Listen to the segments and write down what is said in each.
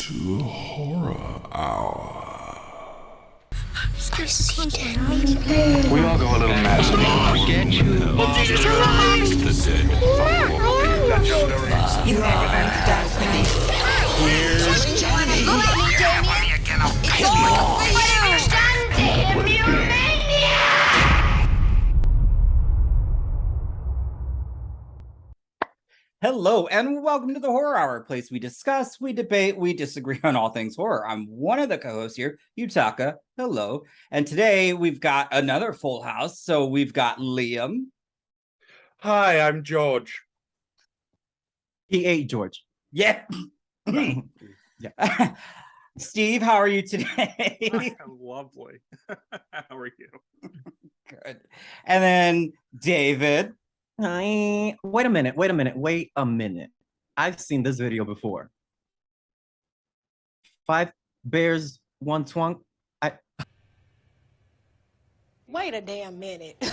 to Horror Hour. We all go a little mad sometimes. Get you. Here's Johnny. Hello and welcome to the Horror Hour, a place we discuss, we debate, we disagree on all things horror. I'm one of the co-hosts here, Yutaka. Hello. And today we've got another full house. So we've got Liam. Hi, I'm George. He ate George. Yeah. Yeah. Steve, how are you today? I'm lovely. How are you? Good. And then David. Wait a minute. I've seen this video before. 5 bears, 1 twunk. Wait a damn minute.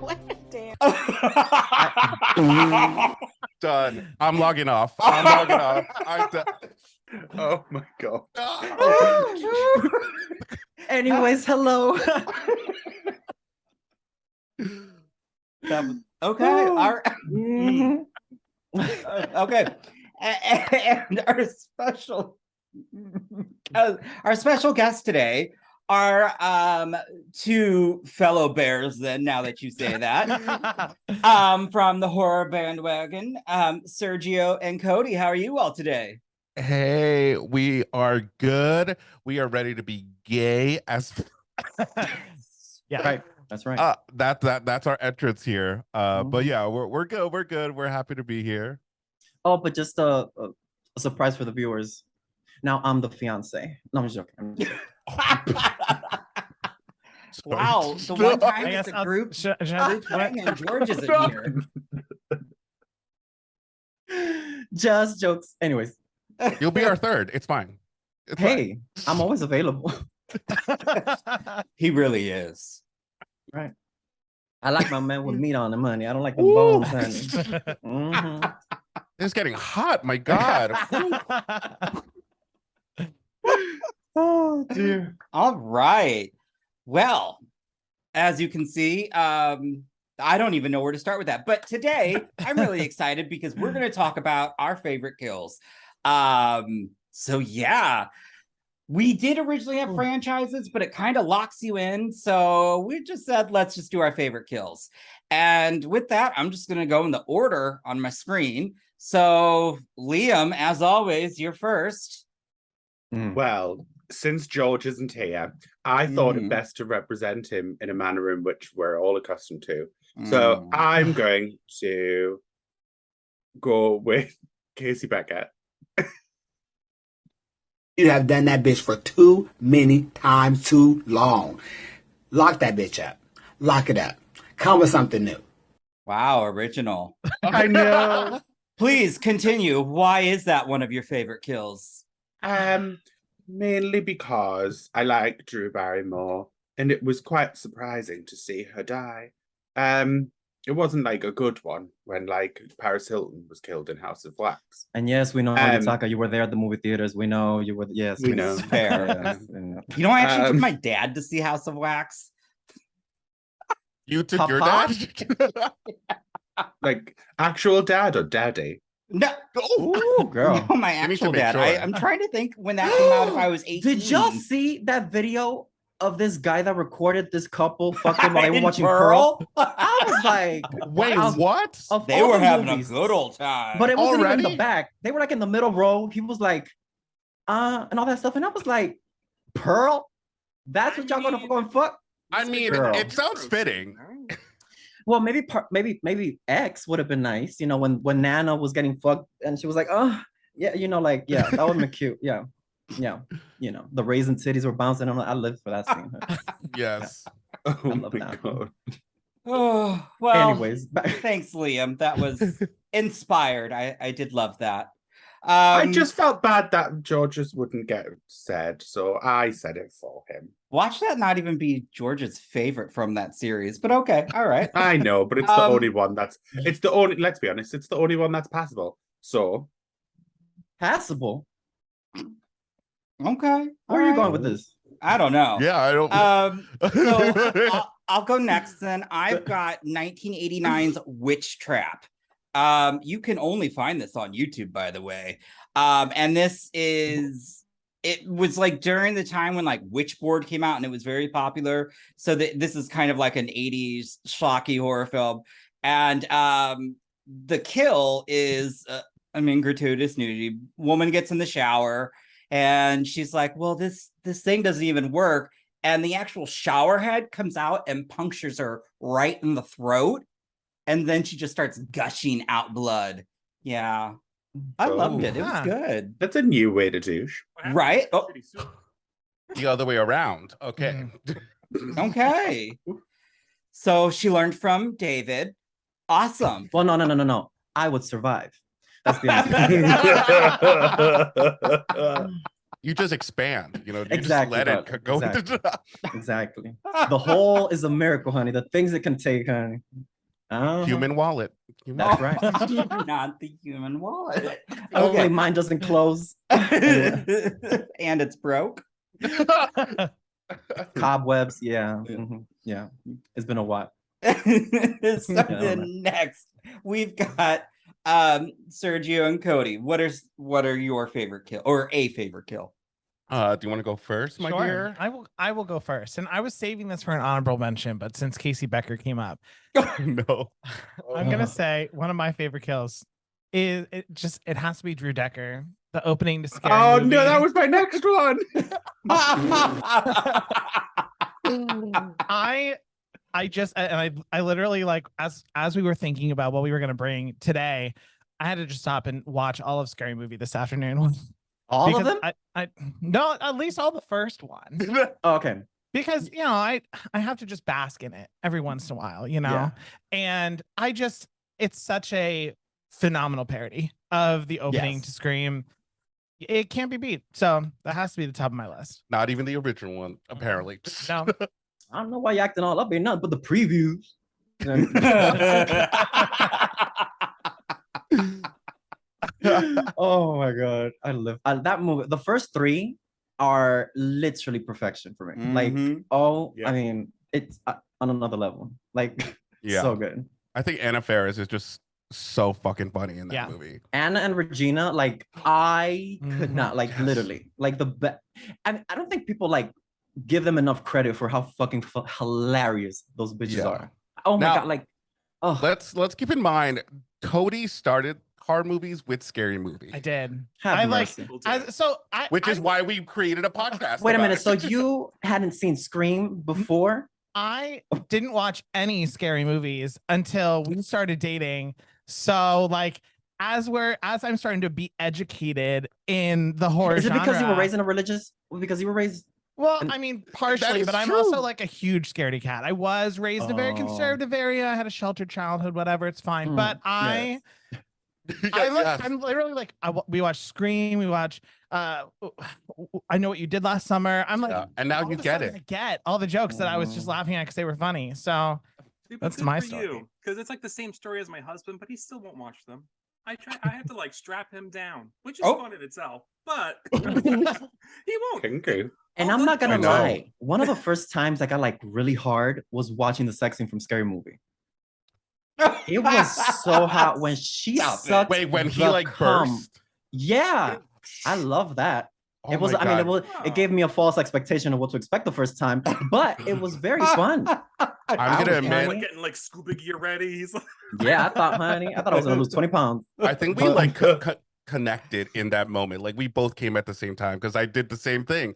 Wait a damn. Done. I'm logging off. I'm done. Oh my god. Anyways, hello. Okay. All right. Okay. And our special guest today are 2 fellow bears, then, now that you say that. From the Horror Bandwagon, Sergio and Cody. How are you all today? Hey, we are good. We are ready to be gay as Yeah, right. That's right. that's our entrance here. But yeah, we're good. We're good. We're happy to be here. Oh, but just a surprise for the viewers. Now I'm the fiance. No, I'm just joking. Wow, the one time it's a group should I do and George isn't here. Just jokes. Anyways, You'll be our third. It's fine. It's hey, I'm always available. He really is. Right. I like my man with meat on the money. I don't like the bones, honey. Mhm. It's getting hot. My God. Oh dear. All right. Well, as you can see, I don't even know where to start with that. But today, I'm really excited because we're going to talk about our favorite kills. So yeah, we did originally have franchises, but it kind of locks you in. So we just said, let's just do our favorite kills. And with that, I'm just going to go in the order on my screen. So Liam, as always, you're first. Well, since George isn't here, I thought it best to represent him in a manner in which we're all accustomed to. So I'm going to go with Casey Beckett. You have done that bitch for too many times too long. Lock that bitch up. Lock it up. Come with something new. Wow, original. I know. Please continue. Why is that one of your favorite kills? Mainly because I like Drew Barrymore, and it was quite surprising to see her die. It wasn't like a good one when like Paris Hilton was killed in House of Wax. And yes, we know Yutaka, you were there at the movie theaters. We know you were. Yes, We know. Fair. Yes, You know, I actually took my dad to see House of Wax. You took your Papa? dad? Like actual dad or daddy? No, Ooh, girl. no, my You need to actual make dad. sure. I'm trying to think when that came out. If I was 18. Did y'all see that video of this guy that recorded this couple fucking while they were In watching Pearl? Pearl? I was like, Wait, wow. what? Of They all were the having movies, a good old time. but it wasn't even in Already? the back. They were like in the middle row. He was like, and all that stuff. And I was like, Pearl? That's what y'all gonna go and fuck? I mean, Girl. it sounds fitting. Well, maybe X would have been nice, you know, when Nana was getting fucked and she was like, oh, yeah, you know, like, yeah, that would have been cute. Yeah. Yeah. You know, the raisin titties were bouncing. I lived for that scene. Yes. Oh love my that. god. Oh, well, Anyways, thanks, Liam. That was inspired. I did love that. I just felt bad that George's wouldn't get said, so I said it for him. watch that not even be George's favorite from that series, but okay, all right. I know, but it's the only one it's the only, let's be honest, it's the only one that's passable. So passable. Okay. Where are you going with this? I don't know. Yeah, I don't. So I'll go next. Then I've got 1989's Witch Trap. You can only find this on YouTube, by the way. And this is. It was like during the time when like Witchboard came out and it was very popular. So this is kind of like an 80s schlocky horror film. And the kill is, gratuitous nudity. Woman gets in the shower and she's like, well, this thing doesn't even work. And the actual shower head comes out and punctures her right in the throat. And then she just starts gushing out blood. Yeah. I loved it. It was good. That's a new way to douche. Right? Oh. The other way around. Okay. Okay. So she learned from David. Awesome. Well, no. I would survive. That's the answer. You just expand, you Exactly, just let it go. Exactly. The whole is a miracle, honey. The things it can take, honey. Human wallet. That's right. Not the human wallet. Okay, mine doesn't close. And it's broke. Cobwebs, yeah. Yeah. It's been a while. So then next, we've got Sergio and Cody. What are your favorite kill or a favorite kill? Do you want to go first, my dear? I will go first. And I was saving this for an honorable mention, but since Casey Becker came up, no. I'm gonna say one of my favorite kills is it has to be Drew Decker. The opening to Scary Movie. No, that was my next one. I literally, like, as we were thinking about what we were gonna bring today, I had to just stop and watch all of Scary Movie this afternoon. All of them? No, at least all the first one. Okay. Because I have to just bask in it every once in a while, Yeah. And it's such a phenomenal parody of the opening to Scream. It can't be beat. So that has to be the top of my list. Not even the original one, apparently. No. I don't know why you're acting all up. Ain't nothing but the previews. Oh my god, I live that movie. The first three are literally perfection for me. Like, I mean, it's on another level. Like, so good. I think Anna Faris is just so fucking funny in that movie. Anna and Regina, like, I could not, like, literally, like, the best. I don't think people like give them enough credit for how fucking hilarious those bitches are. Oh my god, like, oh. Let's keep in mind, Cody started horror movies with Scary Movie. I did. Which is why we created a podcast. Wait a minute. So you hadn't seen Scream before? I didn't watch any Scary Movies until we started dating. So, like, as I'm starting to be educated in the horror genre. Is it because you were raised in a religious? Because you were raised. Well, I mean, partially, but I'm also like a huge scaredy cat. I was raised in a very conservative area. I had a sheltered childhood, whatever. It's fine. But I'm literally like, we watch Scream. We watch I Know What You Did Last Summer. I'm like, and now you get it. I get all the jokes that I was just laughing at because they were funny. So that's my story. Because it's like the same story as my husband, but he still won't watch them. I have to like strap him down, which is fun in itself, but he won't. Okay. And I'm not gonna lie. One of the first times I got like really hard was watching the sex scene from Scary Movie. It was so hot when she sucked. Wait, when he like burst? Yeah, I love that. Oh it was. I mean, it gave me a false expectation of what to expect the first time, but it was very fun. I'm gonna admit, like getting like scuba gear ready. He's like, yeah, I thought I was gonna lose 20 pounds. I think we like connected in that moment. Like we both came at the same time because I did the same thing.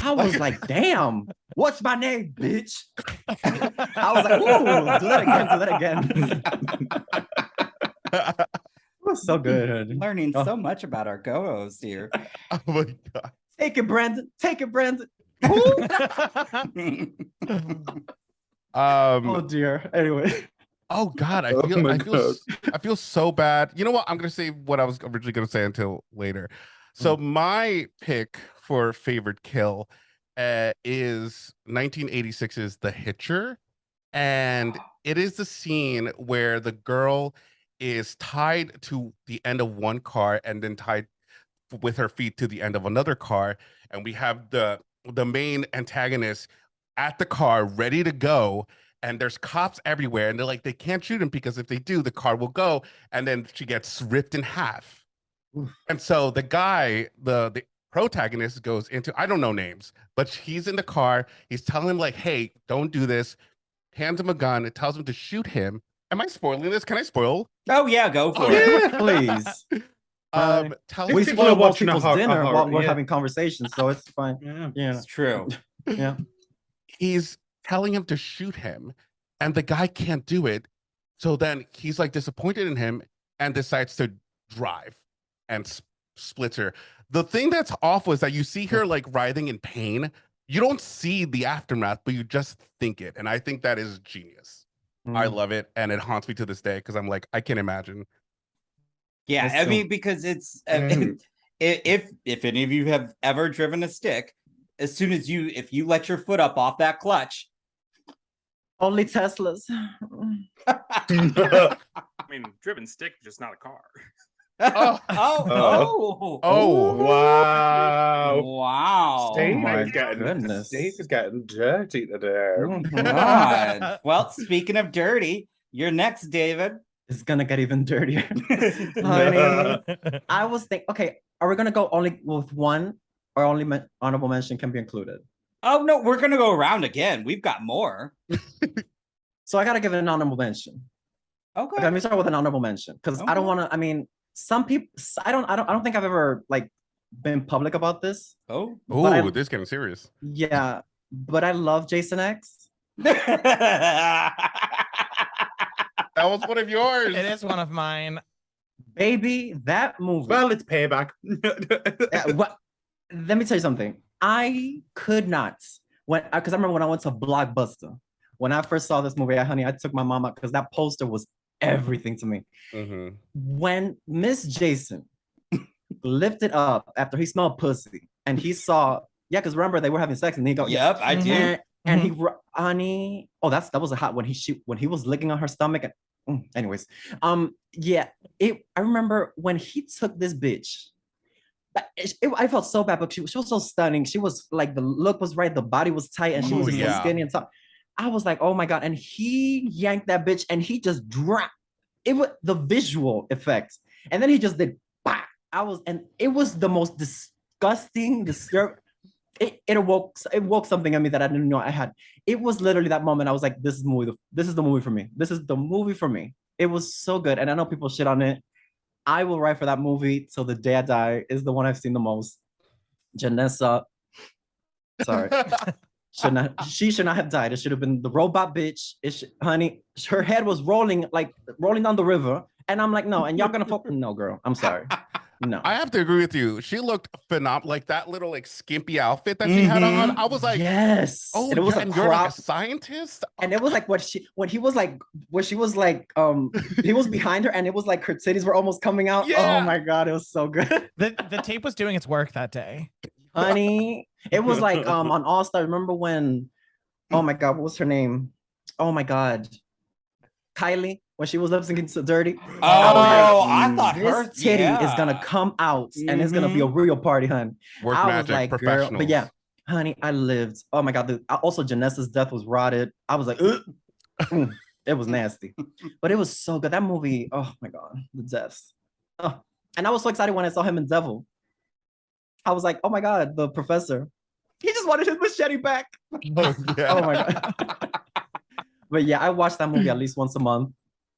I was like, damn, what's my name, bitch? I was like, ooh, do that again. It was so good. Learning so much about our go-os here. Oh my god. Take it, Brandon. Take it, Brandon. Oh dear. Anyway. Oh god, I feel so bad. You know what? I'm gonna say what I was originally gonna say until later. So my pick for favorite kill is 1986's The Hitcher, and it is the scene where the girl is tied to the end of one car and then tied with her feet to the end of another car, and we have the main antagonist at the car ready to go, and there's cops everywhere, and they're like, they can't shoot him because if they do, the car will go, and then she gets ripped in half. And so the guy, the protagonist goes into, I don't know names, but he's in the car, he's telling him like, hey, don't do this, hands him a gun, it tells him to shoot him. Am I spoiling this? Can I spoil? Oh yeah, go for it. Please. People We are spoil most watching a people's dinner horror, while we're yeah. having conversations, so it's fine. Yeah. It's true. Yeah. He's telling him to shoot him, and the guy can't do it. So then he's like disappointed in him and decides to drive and splits her. The thing that's awful is that you see her like writhing in pain. You don't see the aftermath, but you just think it. And I think that is genius. I love it. And it haunts me to this day because I'm like, I can't imagine. Yeah, That's I so- mean, because it's if any of you have ever driven a stick, as soon as if you let your foot up off that clutch, Only Teslas. I mean, driven stick, just not a car. Wow. Steve my is getting, goodness. Steve is getting dirty today. God. Well, speaking of dirty, you're next, David. It's gonna get even dirtier. Honey, I was thinking, okay, are we gonna go only with one, or only honorable mention can be included? Oh no, we're gonna go around again. We've got more. So I gotta give it an honorable mention. Okay. Let me start with an honorable mention because I don't want to. I mean, some people. I don't think I've ever like been public about this. Oh, this is getting serious. Yeah, but I love Jason X. That was one of yours. It is one of mine. Baby, that movie. Well, it's payback. Let me tell you something. I could not because I remember when I went to Blockbuster. When I first saw this movie, honey, I took my mom out because that poster was everything to me. When Miss Jason lifted up after he smelled pussy and he saw, because remember they were having sex and he go, yep, I do. And he, honey, that was a hot when he was licking on her stomach. And, anyways, I remember when he took this bitch. I felt so bad, but she was so stunning. She was like, the look was right, the body was tight, and she was so skinny and tough. I was like, oh my God. And he yanked that bitch and he just dropped. It was the visual effects. And then he just did, bah! And it was the most disgusting, it woke something in me that I didn't know I had. It was literally that moment. I was like, this is the movie for me. This is the movie for me. It was so good. And I know people shit on it. I will write for that movie till the day I die. Is the one I've seen the most. Janessa. Sorry. She should not have died. It should have been the robot bitch. Honey, her head was rolling down the river. And I'm like, no, and y'all gonna no, girl. I'm sorry. No. I have to agree with you. She looked phenomenal. Like that little skimpy outfit that she had on. I was like, yes. Oh, and it was you're like a scientist? And it was like he was behind her and it was like her titties were almost coming out. Yeah. Oh my God, it was so good. The tape was doing its work that day. Honey, it was like on All Star. Remember when, oh my God, what was her name? Oh my God. Kylie, when she was lip syncing so dirty. I thought her titty is gonna come out and it's gonna be a real party, honey. Work I magic, was like, professionals. girl, but yeah, honey, I lived. Oh my God. Also, Janessa's death was rotted. I was like, it was nasty, but it was so good. That movie, oh my God, the deaths. Oh. And I was so excited when I saw him in Devil. I was like, oh my God, the professor. He just wanted his machete back. Oh, yeah. Oh my God. But yeah, I watch that movie at least once a month.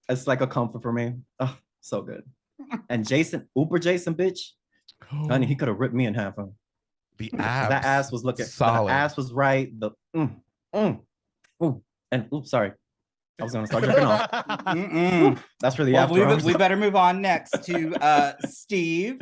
It's like a comfort for me. Oh, so good. And Jason, Uber Jason, bitch. Honey, he could have ripped me in half. The ass. That ass was looking solid. The ass was right. The sorry. I was gonna start jerking off. That's for the after. We better move on next to Steve.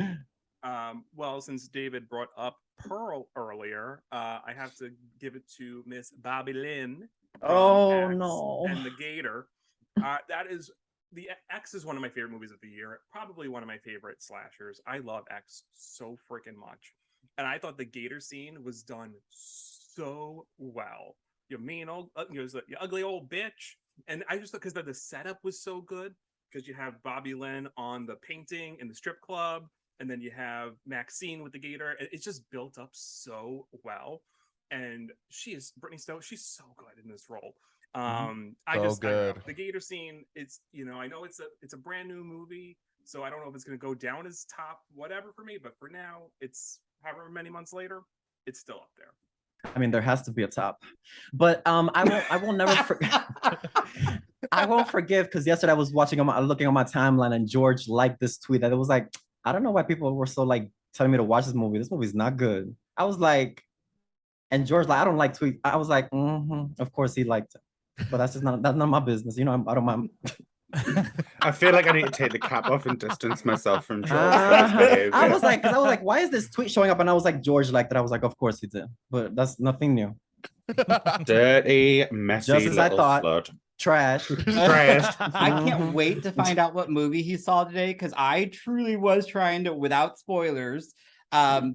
Well, since David brought up Pearl earlier, I have to give it to Miss Bobby Lynn. Oh X no! And the Gator. That is the X is one of my favorite movies of the year. Probably one of my favorite slashers. I love X so freaking much, and I thought the Gator scene was done so well. You mean old, you ugly old bitch, and I just thought because the setup was so good because you have Bobby Lynn on the painting in the strip club. and then you have Maxine with the gator. It's just built up so well, and Brittany Stone. She's so good in this role. I don't know. The gator scene. It's I know it's a brand new movie, so I don't know if it's going to go down as top whatever for me. But for now, it's however many months later, it's still up there. I mean, there has to be a top, but I will never forget. I won't forgive, because yesterday I was looking on my timeline, and George liked this tweet that it was like, I don't know why people were so like telling me to watch this movie. This movie's not good. I was like, and George like, I don't like tweets. I was like, of course he liked it, but that's none of my business. I don't mind. I feel like I need to take the cap off and distance myself from George. I was like, why is this tweet showing up? And I was like, George liked it. I was like, of course he did, but that's nothing new. Dirty, messy, just as I thought. Slut. Trash. I can't wait to find out what movie he saw today, because I truly was trying to, without spoilers,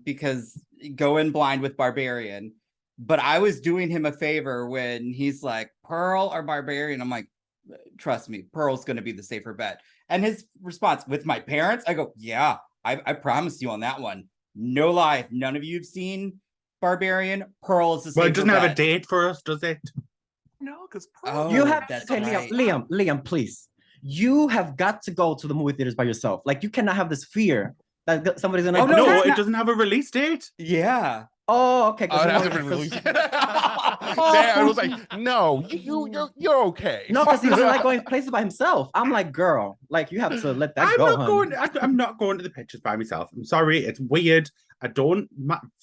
because go in blind with Barbarian. But I was doing him a favor when he's like, Pearl or Barbarian. I'm like, trust me, Pearl's going to be the safer bet. And his response, with my parents, I go, yeah, I promise you on that one. No lie, if none of you have seen Barbarian, Pearl is the safer bet. Well, it doesn't have a date for us, does it? No, because Pearl. You have to say, Liam, please. You have got to go to the movie theaters by yourself. Like, you cannot have this fear that somebody's gonna. Oh no, it doesn't have a release date. Yeah. Oh, okay. Oh, it hasn't been released. Damn, I was like, no, you're okay. No, because he doesn't like going places by himself. I'm like, girl, like you have to let that go. I'm not going to the pictures by myself. I'm sorry, it's weird. I don't.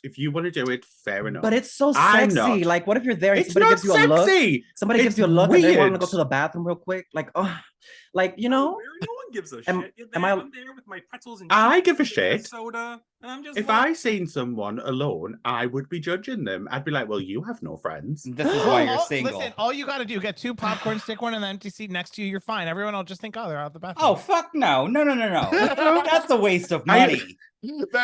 If you want to do it, fair enough. But it's so sexy. Like, what if you're there and somebody gives you a look? Somebody gives you a look and they want to go to the bathroom real quick. Like, oh, like No one gives a shit. I'm there with my pretzels and I give a shit. Soda. And I'm just if I seen someone alone, I would be judging them. I'd be like, well, you have no friends. This is why you're single. Listen, all you got to do, get 2 popcorn, stick one in the empty seat next to you. You're fine. Everyone will just think, oh, they're out the bathroom. Oh, fuck no. No. That's a waste of money.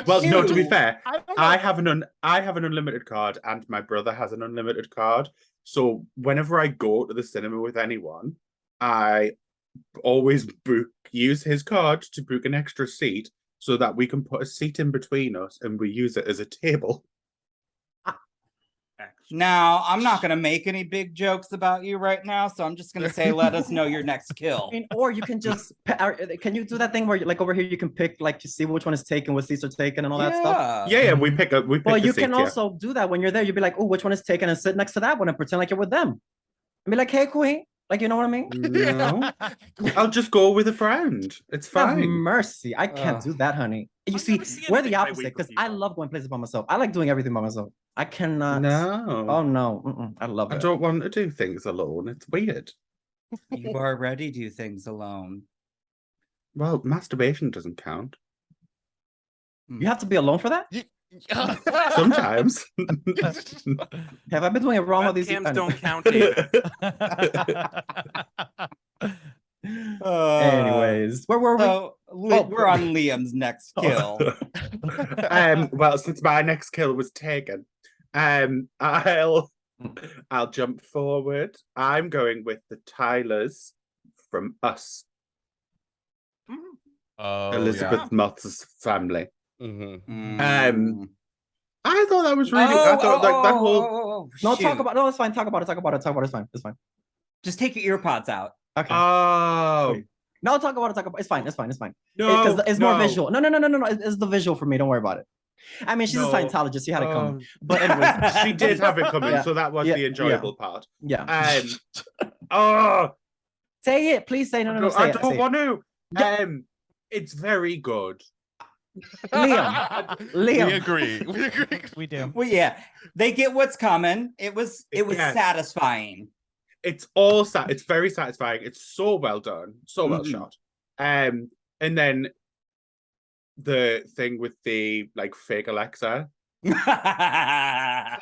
Well, no, to be fair, I have an unlimited card, and my brother has an unlimited card. So whenever I go to the cinema with anyone, I always use his card to book an extra seat so that we can put a seat in between us and we use it as a table. Now, I'm not going to make any big jokes about you right now, so I'm just going to say, let us know your next kill. I mean, or you can just, can you do that thing where, like, over here, you can pick, like, to see which one is taken, what seats are taken, and all that stuff? Yeah, we pick up. Well, you can also do that when you're there. You'd be like, oh, which one is taken, and sit next to that one and pretend like you're with them. And be like, hey, queen. Like, you know what I mean? No. I'll just go with a friend. It's fine. Have mercy. I can't do that, honey. You see, we're the opposite, because I love going places by myself. I like doing everything by myself. I cannot. No. Oh, no. I love it. I don't want to do things alone. It's weird. You already do things alone. Well, masturbation doesn't count. You have to be alone for that? Sometimes. Have I been doing it wrong with these? Cams don't count either. Anyways, where were we? We're on Liam's next kill. Well, since my next kill was taken, I'll jump forward. I'm going with the Tylers from Us. Elizabeth Mott's family. Mm-hmm. I thought that was really. I thought that whole. No, talk about. No, it's fine. Talk about it. It's fine. It's fine. Just take your earpods out. Okay. Oh. Wait. No, talk about it. It's fine. No, it's more visual. No. It's the visual for me. Don't worry about it. I mean, she's a Scientologist. She had it coming. But anyways, she did have it coming, so that was the enjoyable part. Yeah. Say it, please. Say no. I don't want to. It's very good. Liam. We agree. We do. Well, yeah, they get what's coming. It was satisfying. It's very satisfying. It's so well done, so well shot. And then the thing with the like fake Alexa,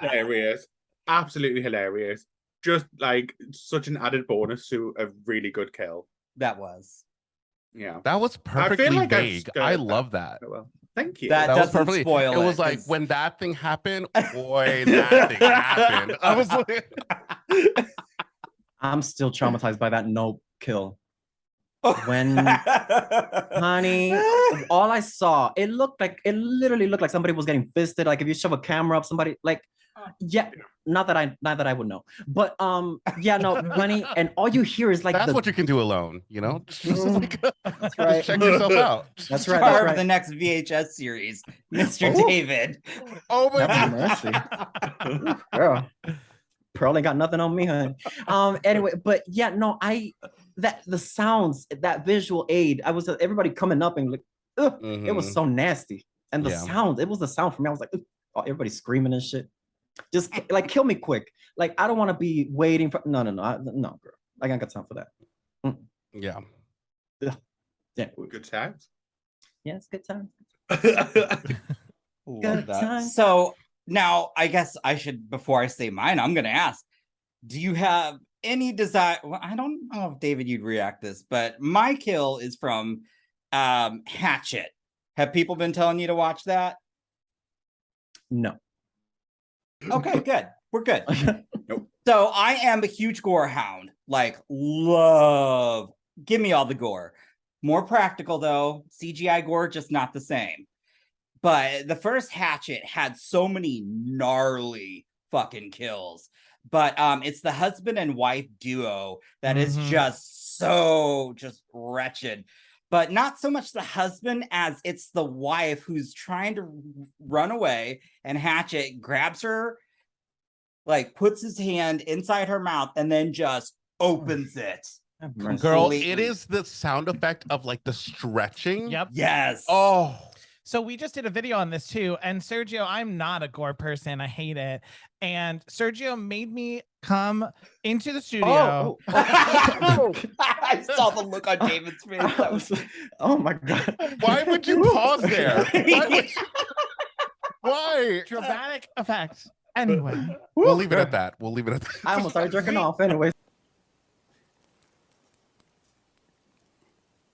hilarious, absolutely hilarious. Just like such an added bonus to a really good kill. That was. Yeah, that was perfectly vague. I love that. Well, thank you. That was perfectly. Spoil it was like when that thing happened. Boy, that thing happened. I was like, I'm still traumatized by that no kill. When, honey, all I saw, it literally looked like somebody was getting fisted. Like if you shove a camera up somebody, like, yeah, not that I would know, but yeah, no, honey, and all you hear is like that's what you can do alone, you know. Just that's right. check yourself out. That's Star right. of the next VHS series, Mr. Oh. David. Oh my Have god, mercy. Girl, Pearl ain't got nothing on me, honey. Anyway, but yeah, no, that the sounds, that visual aid, I was everybody coming up and like, it was so nasty, and the sound, it was the sound for me. I was like, oh, everybody screaming and shit. Just like kill me quick. Like I don't want to be waiting for no, girl. I ain't got time for that. Yeah. Good times. Yes, good time. Love that. So now I guess I should, before I say mine, I'm gonna ask, do you have any desire? Well, I don't know if David you'd react this, but my kill is from Hatchet. Have people been telling you to watch that? No. Okay, good. We're good. Nope. So I am a huge gore hound. Like, love. Give me all the gore. More practical though. CGI gore, just not the same. But the first Hatchet had so many gnarly fucking kills. But it's the husband and wife duo that is just so wretched. But not so much the husband as it's the wife who's trying to run away, and Hatchet grabs her, like puts his hand inside her mouth and then just opens it. Girl, it is the sound effect of like the stretching. Yep. Yes. Oh. So we just did a video on this too. And Sergio, I'm not a gore person. I hate it. And Sergio made me come into the studio. I saw the look on David's face. That was... Oh my God. Why would you pause there? Why? Dramatic effect. Anyway. We'll leave it at that. We'll leave it at that. I almost started jerking off anyway.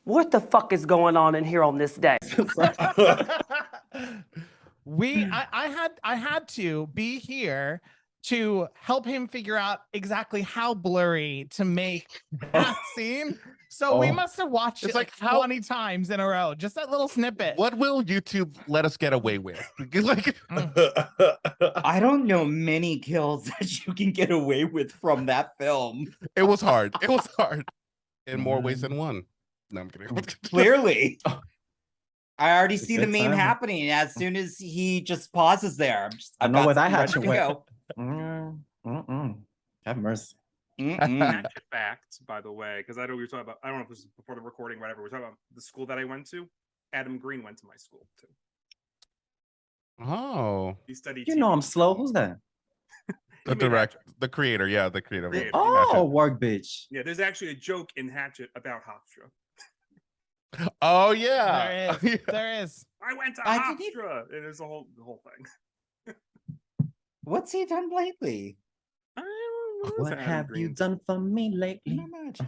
What the fuck is going on in here on this day? I had to be here to help him figure out exactly how blurry to make that scene. So we must have watched it like 20 times in a row. Just that little snippet. What will YouTube let us get away with? Like, I don't know many kills that you can get away with from that film. It was hard. It was hard in more ways than one. No, I'm kidding. Clearly. I already see the meme happening as soon as he just pauses there. I know where that Hatchet went. Have mercy. Hatchet fact, by the way, because I know we were talking about, I don't know if this was before the recording, whatever. We're talking about the school that I went to. Adam Green went to my school too. Oh. He studied. You know I'm slow. Who's that? The creator. Yeah, the creator. Oh, work bitch. Yeah, there's actually a joke in Hatchet about Hofstra. Oh yeah, there is. I went to Hofstra, and it's the whole thing. What's he done lately? What have you done for me lately? Not much.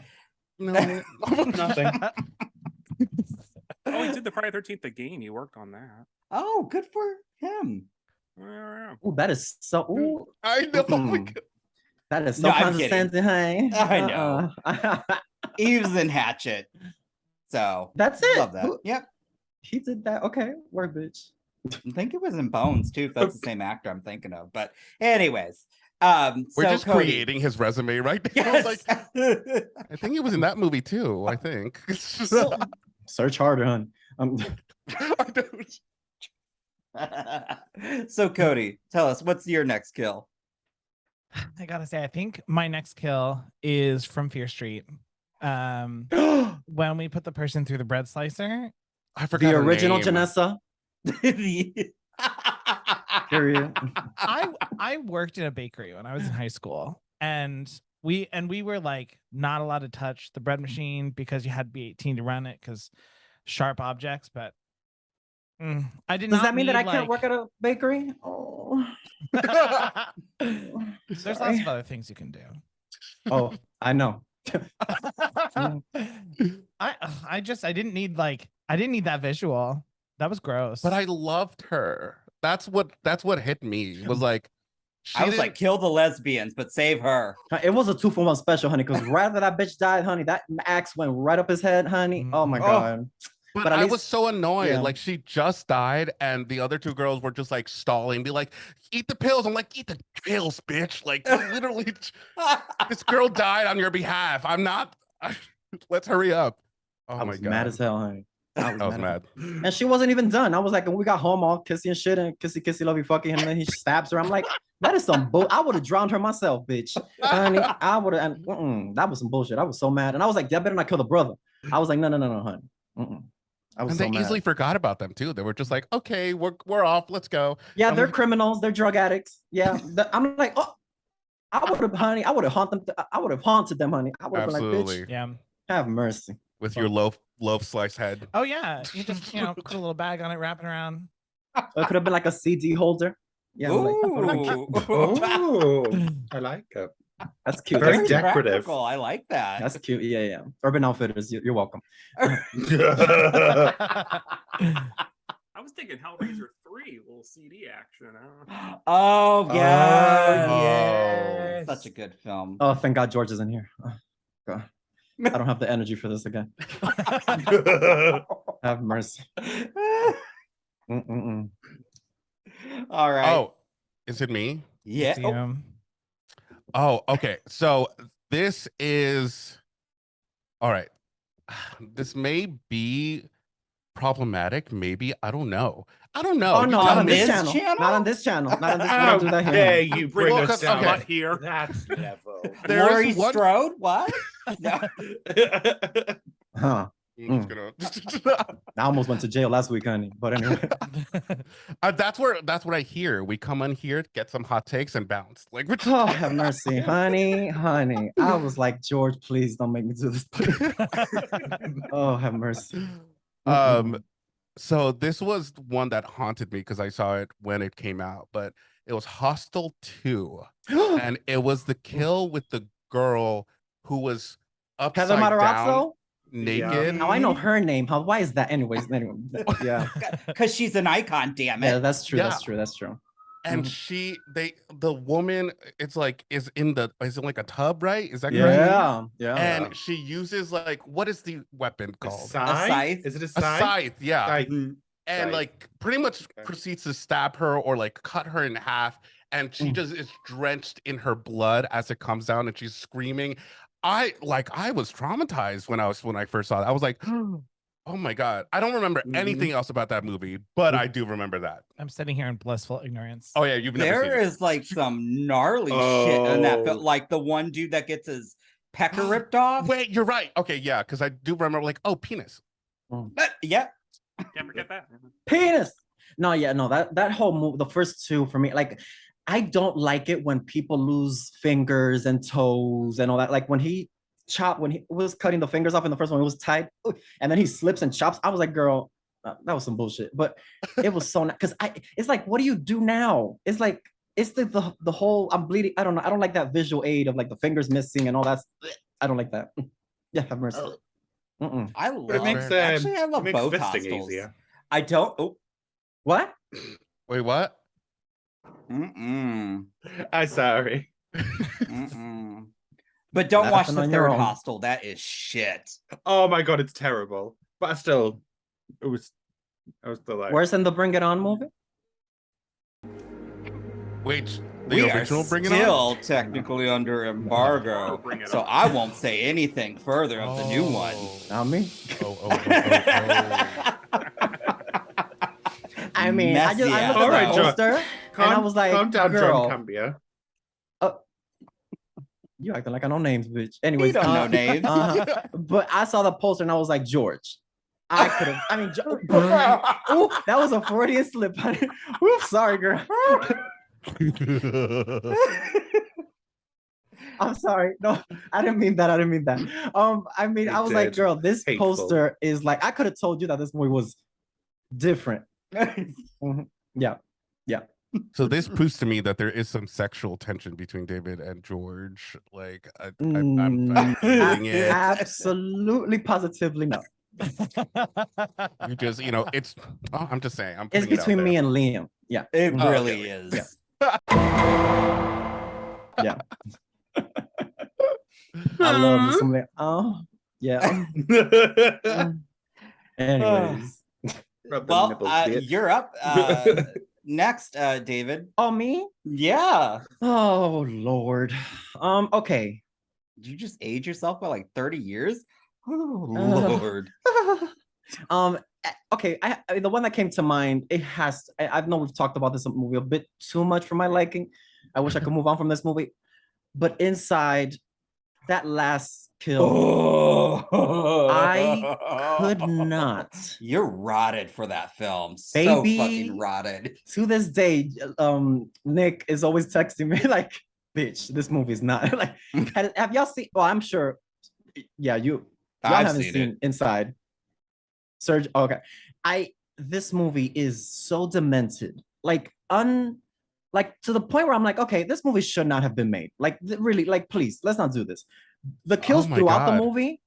No, nothing. Oh, he did the Friday 13th the game. He worked on that. Oh, good for him. Oh, that is so. Ooh. I know. That is so condescending, hey. I know. He was in Hatchet. So that's it. Love that. Yep. He did that. Okay. Work, bitch. I think it was in Bones too, if that's the same actor I'm thinking of. But anyways. We're so just Cody. Creating his resume right now. Yes. I think he was in that movie too. I think. Search harder, hon. So Cody, tell us, what's your next kill? I gotta say, I think my next kill is from Fear Street. When we put the person through the bread slicer. I forgot the original name. Janessa. Period. I worked in a bakery when I was in high school, and we were like not allowed to touch the bread machine because you had to be 18 to run it because sharp objects. But I did not. Does that mean that I need, can't work at a bakery? Oh. There's lots of other things you can do. Oh, I know. I didn't need that visual. That was gross. But I loved her. That's what hit me. Was like, I was like, kill the lesbians, but save her. It was a 2-for-1 special, honey, because right after that bitch died, honey, that axe went right up his head, honey. Oh my God. But I was so annoyed. Like, she just died, and the other two girls were just like stalling, be like, eat the pills. I'm like, eat the pills, bitch. Like, literally, this girl died on your behalf. I'm not. Let's hurry up. Oh my God. Mad as hell, honey. I was mad. And she wasn't even done. I was like, and we got home all kissy and shit and kissy, lovey, fucking, and then he stabs her. I'm like, that is some bull. I would have drowned her myself, bitch. Honey, I would have. That was some bullshit. I was so mad. And I was like, y'all better not kill the brother. I was like, no, honey. I was and they easily forgot about them too. They were just like, okay, we're off. Let's go. Yeah, they're criminals. They're drug addicts. Yeah. I'm like, oh, I would have, honey. I would have haunted them. I would have haunted them, honey. I would have been like, bitch. Yeah. Have mercy. With your loaf slice head. Oh yeah, you just put a little bag on it, wrap it around. It could have been like a CD holder. Yeah. Ooh. I like it. That's cute. Very That's decorative. Practical. I like that. That's cute. Yeah. Urban Outfitters. You're welcome. I was thinking Hellraiser 3, little CD action. Oh yeah, yes. Such a good film. Oh, thank God George isn't here. Oh, God. I don't have the energy for this again. Have mercy. All right. Oh, is it me? Yeah. Oh, okay. So this is all right. This may be problematic. Maybe I don't know. Oh no, not on this channel. Not on this channel. Not on this. How do that here. dare you bring us down okay. here? That's level. Laurie Strode? What? No. Huh. I almost went to jail last week, honey. But anyway, that's what I hear. We come on here, get some hot takes, and bounce. Like, oh, have mercy, honey. I was like, George, please don't make me do this. Please. Oh, have mercy. So this was one that haunted me because I saw it when it came out, but it was Hostel 2, and it was the kill with the girl who was upside down, naked. Yeah. Now I know her name. Why is that? Anyways, anyway, yeah, because she's an icon. Damn it. Yeah, that's true. Yeah. That's true. And the woman, is in like a tub, right? Is that correct? Yeah. And she uses like, what is the weapon called? A scythe? Is it a scythe? A scythe, yeah. Scythe. And like pretty much proceeds to stab her or like cut her in half. And she just is drenched in her blood as it comes down and she's screaming. I was traumatized when I first saw it. I was like, oh my God. I don't remember anything else about that movie, but I do remember that. I'm sitting here in blissful ignorance. Oh yeah, you've never seen it. There is like some gnarly shit in that film. Like the one dude that gets his pecker ripped off. Wait, you're right. Okay, yeah, because I do remember like, oh, penis. But yeah. Can't forget that. Penis. No, that whole movie, the first two for me, like I don't like it when people lose fingers and toes and all that. Like when he was cutting the fingers off in the first one, it was tied, and then he slips and chops. I was like, girl, that was some bullshit. But it was so because it's like, what do you do now? It's like it's the whole I'm bleeding. I don't know. I don't like that visual aid of like the fingers missing and all that. I don't like that. Yeah, have mercy. I love it. Actually, I love both fisting easier. I don't. Oh, what? Wait, what? I'm sorry. But don't watch the third Hostel. That is shit. Oh my God, it's terrible. But I was still like. Worse than the Bring It On movie? Wait, we are still technically under embargo, so I won't say anything further of the new one. Not me. I mean, I looked at the poster and I was like, calm down, girl. John Cambia. You acting like I know names, bitch. Anyways, you don't know names. But I saw the poster and I was like, George. I could have. I mean, ooh, that was a Freudian slip. Ooh, sorry, girl. I'm sorry. No, I didn't mean that. I mean, I was like, girl, this poster is like, I could have told you that this movie was different. Yeah. So this proves to me that there is some sexual tension between David and George. Like, I'm feeling it. Absolutely, positively no. You just, it's. Oh, I'm just saying. It's between me and Liam. Yeah, it really is. Yeah. Yeah. I love me some. Oh, yeah. Anyways. Well, you're up. Next, David. Oh, me? Yeah. Oh, Lord. Okay. Did you just age yourself by like 30 years? Oh, Lord. Okay, I the one that came to mind, it has, I know we've talked about this movie a bit too much for my liking. I wish I could move on from this movie. But Inside, that last kill, I could not. You're rotted for that film. Baby, so fucking rotted. To this day, Nick is always texting me like, bitch, this movie is not like, have y'all seen, well, I'm sure, yeah, y'all haven't seen Inside. Sergio, okay. This movie is so demented, like to the point where I'm like, okay, this movie should not have been made. Like, really, like, please, let's not do this. The kills throughout the movie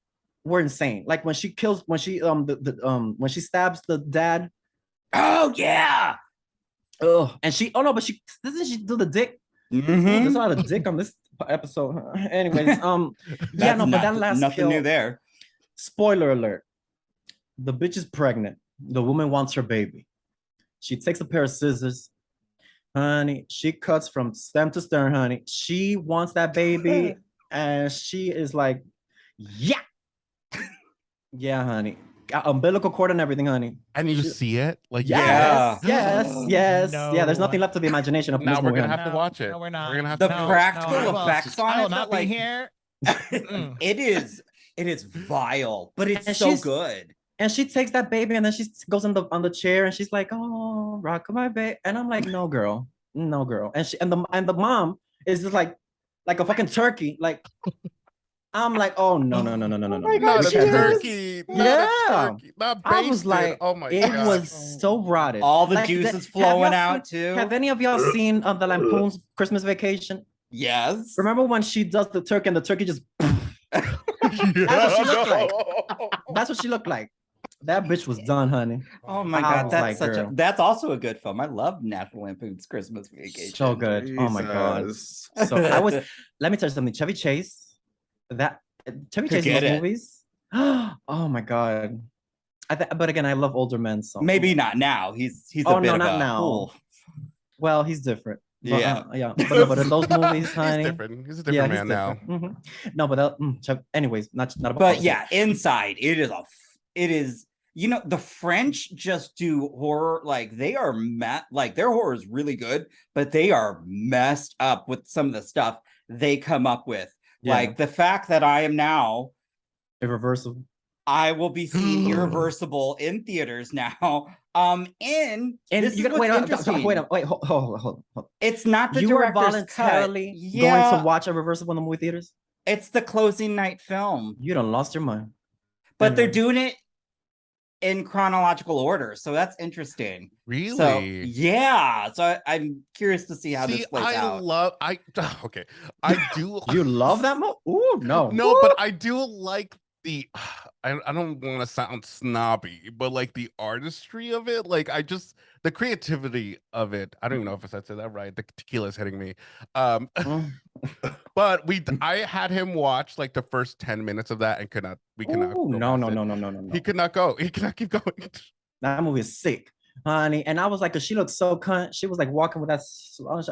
were insane. Like when she kills, when she when she stabs the dad. Oh yeah. Oh, and she, oh no, but she doesn't she do the dick? Mm-hmm. There's a lot of dick on this episode. Anyways, yeah, no, but that last nothing kill, new there. Spoiler alert. The bitch is pregnant. The woman wants her baby. She takes a pair of scissors. Honey, she cuts from stem to stern, honey. She wants that baby. And she is like, yeah. Yeah, honey. Got umbilical cord and everything, honey. And you see it? Like, yes. No. Yeah, there's nothing left to the imagination of this Now we're movie. going to have to watch it. No, we're not. We're gonna have The to practical effects on I will it. not be here. It is vile, but it's so good. And she takes that baby and then she goes on the chair and she's like, oh, rock my baby. And I'm like, no, girl. And the mom is just like a fucking turkey. Like, I'm like, oh no. Oh my God, not a turkey. Not I basted. was like, oh my it God. was so rotted. All the juices flowing out too. Have any of y'all seen the Lampoon's Christmas Vacation? Yes. Remember when she does the turkey and the turkey just that's what she looked like. That's what she looked like. That bitch was done, honey. Oh my God, that's also a good film. I love National Lampoon's Christmas Vacation. So good. Jesus. Oh my God. So let me tell you something. Chevy Chase in those movies. Oh my God. But again, I love older men. So maybe not now. He's not now. Cool. Well, he's different. Yeah, but in those movies, honey, he's a different man now. Mm-hmm. No, but anyways, not about. But yeah, Inside, it is. You know, the French just do horror like they are like their horror is really good, but they are messed up with some of the stuff they come up with. Yeah. Like the fact that I am now Irreversible. I will be seeing Irreversible in theaters now. Hold. It's not the you were voluntarily going to watch Irreversible in the movie theaters. It's the closing night film. You done lost your mind. But they're doing it in chronological order, so that's interesting. Really? So yeah. So I'm curious to see how this plays out. I do. You love that movie? Ooh, no, but I do like the. I don't want to sound snobby, but like the artistry of it, like the creativity of it. I don't even know if I said that right. The tequila's hitting me. But I had him watch like the first 10 minutes of that and we cannot. No. He could not go. He cannot keep going. That movie is sick, honey. And I was like, 'cause she looked so cunt. She was like walking with that.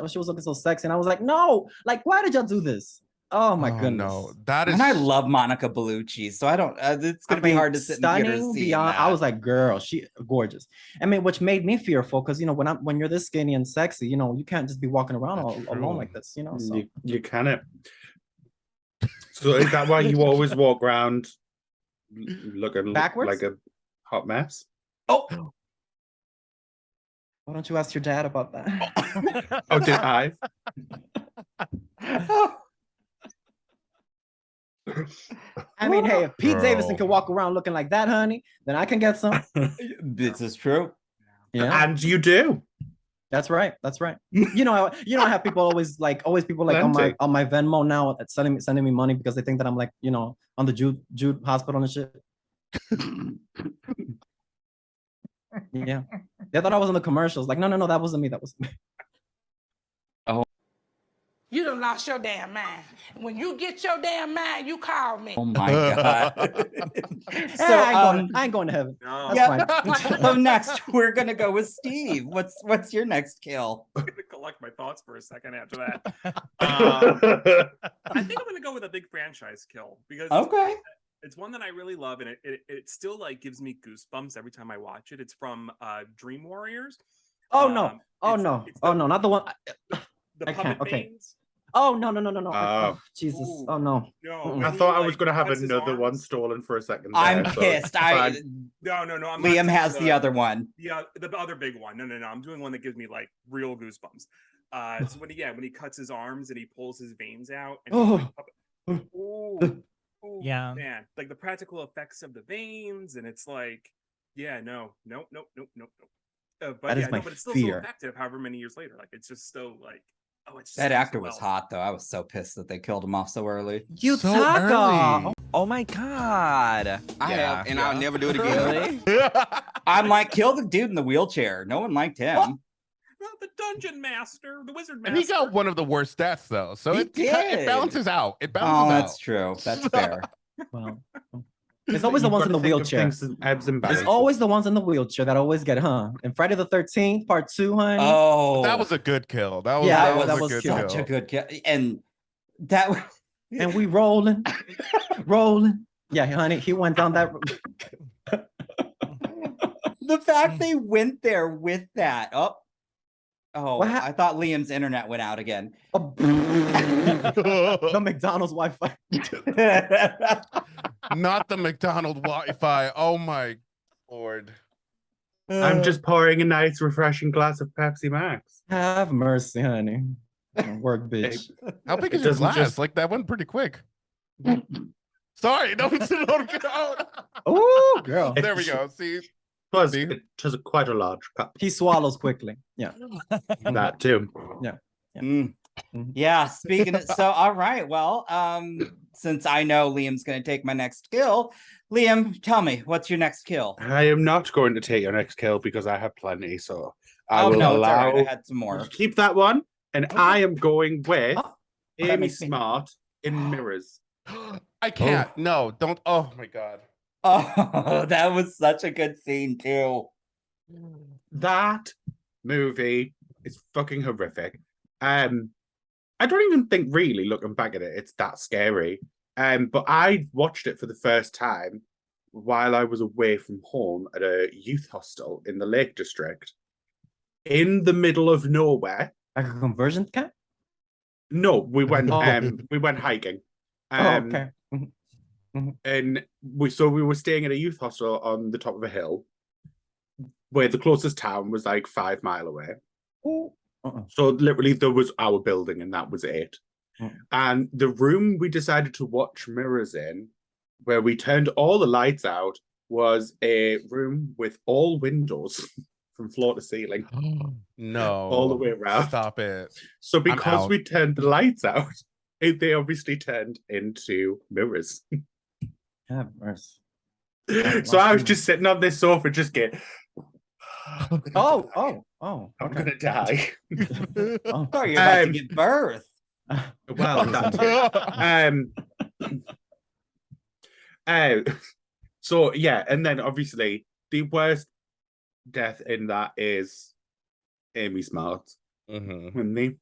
She was looking so sexy, and I was like, no, like, why did y'all do this? Oh my goodness. No, that is. And I love Monica Bellucci, so I don't. It's gonna be hard to sit in theaters beyond. I was like, girl, she gorgeous. I mean, which made me fearful because when you're this skinny and sexy, you can't just be walking around alone like this. So. You cannot. So is that why you always walk around looking backwards like a hot mess? Oh. Why don't you ask your dad about that? Oh, did I? I mean, hey, if Pete Davidson can walk around looking like that, honey, then I can get some. This is true. Yeah, and you do. That's right. I have people always people like on my Venmo now sending me money because they think that I'm like on the Jude hospital and shit. Yeah, they thought I was in the commercials. Like, no, that wasn't me. That was me. You done lost your damn mind. When you get your damn mind, you call me. Oh my god. So I ain't going to heaven. No. That's fine. So next we're gonna go with Steve. What's your next kill? I'm gonna collect my thoughts for a second after that. I think I'm gonna go with a big franchise kill because it's one that I really love, and it still like gives me goosebumps every time I watch it. It's from Dream Warriors. Oh no! Not the one. The puppet veins. Oh no! Jesus! Ooh. Oh no! No, I thought I was gonna have another one stolen for a second. I'm pissed. No. Liam has the other one. Yeah, the other big one. No. I'm doing one that gives me like real goosebumps. So when he cuts his arms and he pulls his veins out. And ooh, yeah, man, like the practical effects of the veins, and it's like, yeah, no. But that is my but it's still fear. so effective. However many years later, like it's just so like, it's just That actor so was well. hot though. I was so pissed that they killed him off so early. Yutaka! Oh my god! I'll never do it again. I'm like, kill the dude in the wheelchair. No one liked him. Well, the dungeon master, the wizard master. And he got one of the worst stats though, so He it did. balances out. It balances out. That's true. That's fair. Well, it's always the ones in the wheelchair. It's always the ones in the wheelchair that always get, And Friday the 13th, part 2, honey. Oh, That was a good kill. That was a good such kill. a good kill. And that and we rolling. Yeah, honey, he went down that. The fact they went there with that. I thought Liam's internet went out again. The McDonald's Wi-Fi. Not the McDonald's Wi-Fi. Oh my Lord. I'm just pouring a nice, refreshing glass of Pepsi Max. Have mercy, honey. Work, bitch. How big is your glass? Like that went pretty quick. Sorry, no. Oh, girl. There we go. See. Plus, it has quite a large cup. He swallows quickly. Yeah. That too. Yeah. Speaking of, so all right. Well, since I know Liam's going to take my next kill, Liam, tell me, what's your next kill? I am not going to take your next kill because I have plenty. So I will it's all allow. right. I had some more. Keep that one, and I am going with Amy Smart in Mirrors. I can't. No, don't. Oh my God. Oh, that was such a good scene too. That movie is fucking horrific. I don't even think really looking back at it, it's that scary. But I watched it for the first time while I was away from home at a youth hostel in the Lake District, in the middle of nowhere. Like a conversion camp? No, we went hiking. Okay. And we were staying at a youth hostel on the top of a hill where the closest town was like 5 miles away. So literally there was our building and that was it. And the room we decided to watch Mirrors in, where we turned all the lights out, was a room with all windows from floor to ceiling. No. All the way around. Stop it. So because we turned the lights out, they obviously turned into mirrors. Have mercy. So I was just sitting on this sofa, just getting. Oh, I'm gonna die. Oh, you're about to give birth. Well, so yeah, and then obviously the worst death in that is Amy Smart. When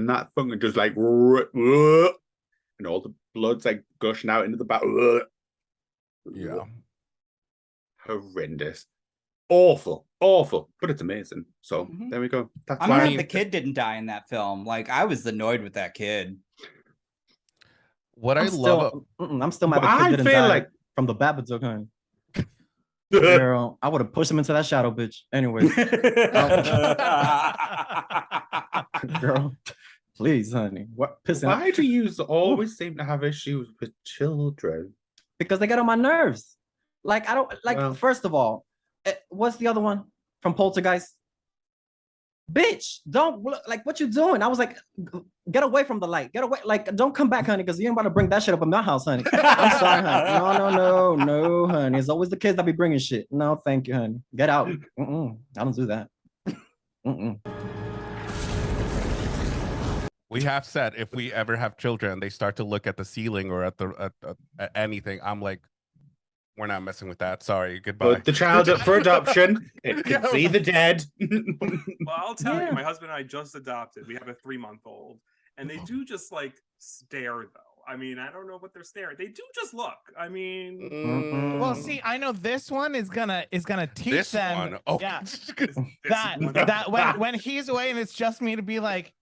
that fucking just like and all the blood's like gushing out into the back. Yeah. Horrendous. Awful, but it's amazing. So there we go. That's I'm glad the kid didn't die in that film. Like I was annoyed with that kid. What I'm still mad the kid didn't die from the Babadook, honey. Girl, I would have pushed him into that shadow, bitch. Anyway. Girl, please, honey. What pissing? Why do you always seem to have issues with children? Because they get on my nerves. Like I don't like. Well, first of all, what's the other one from Poltergeist? Bitch, don't like what you doing. I was like, get away from the light. Get away. Like, don't come back, honey, because you ain't about to bring that shit up in my house, honey. I'm sorry, honey. No, honey. It's always the kids that be bringing shit. No, thank you, honey. Get out. I don't do that. We have said if we ever have children, they start to look at the ceiling or at at anything. I'm like, we're not messing with that. Sorry, goodbye. Put the child up for adoption. It can see the dead. Well, I'll tell you, my husband and I just adopted. We have a 3-month-old, and they do just like stare though. I mean, I don't know what they're staring. They do just look. I mean, well, see, I know this one is gonna teach this them. One? Oh. Yeah, that when he's away and it's just me to be like,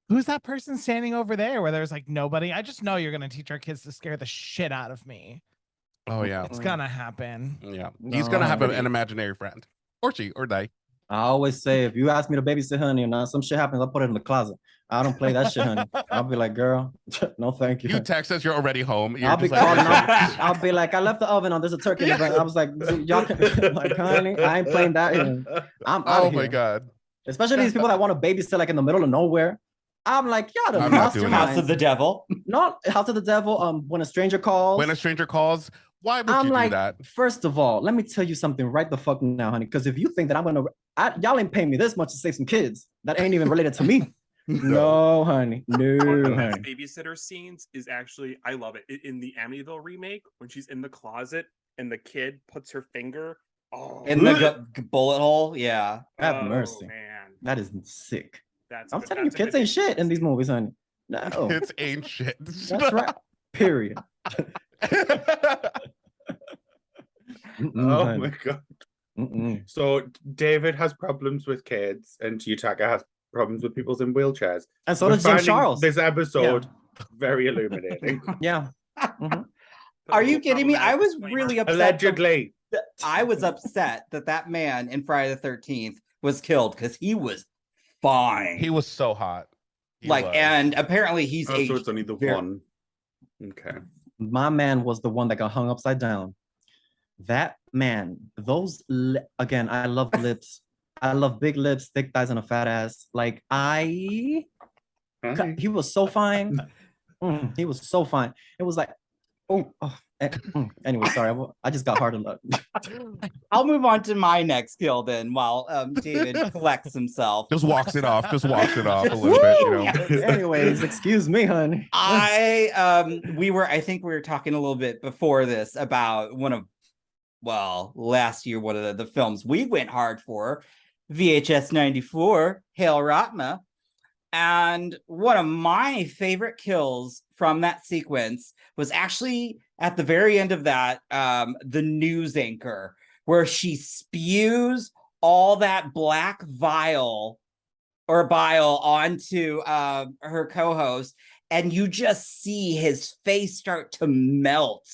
who's that person standing over there? Where there's like nobody. I just know you're gonna teach our kids to scare the shit out of me. Oh yeah, it's gonna happen. Yeah, he's gonna have an imaginary friend, or she, or they. I always say, if you ask me to babysit honey or not, some shit happens, I'll put it in the closet. I don't play that shit, honey. I'll be like, girl, no thank you. You text us, you're already home. You're I'll be like, calling. I'll be like, I left the oven on. There's a turkey. In the back. I was like, y'all can, like, honey, I ain't playing that. I'm out of here. My god. Especially these people that want to babysit like in the middle of nowhere. I'm like, y'all done lost your House of the Devil. Not House of the Devil. When a stranger calls. When a stranger calls. Why would you do that? First of all, let me tell you something right the fuck now, honey. Because if you think that I'm gonna, y'all ain't paying me this much to save some kids that ain't even related to me. No, honey. No, one of the honey. best babysitter scenes is actually, I love it, in the Amityville remake when she's in the closet and the kid puts her finger in the bullet hole. Yeah. Have mercy. Man. That is sick. That's I'm telling you, kids ain't shit in these movies, honey. No. Kids ain't shit. That's right. Period. Oh my god. So David has problems with kids and Yutaka has problems with people in wheelchairs. And so does James Charles. This episode very illuminating. Yeah. Are you kidding me? I was really upset. Allegedly. I was upset that man in Friday the 13th was killed because he was fine. He was so hot. And apparently he's so it's only the one. Okay. My man was the one that got hung upside down. That man, again, I love lips. I love big lips, thick thighs, and a fat ass. Like he was so fine. He was so fine. It was like, anyway, sorry, I just got hard to look. I'll move on to my next kill then, while David collects himself. Just walks it off a little bit, you know. Anyways, excuse me, honey. I think we were talking a little bit before this about last year, one of the films we went hard for, VHS 94, Hail Ratma. And one of my favorite kills from that sequence was actually at the very end of that, the news anchor, where she spews all that black bile onto her co-host, and you just see his face start to melt.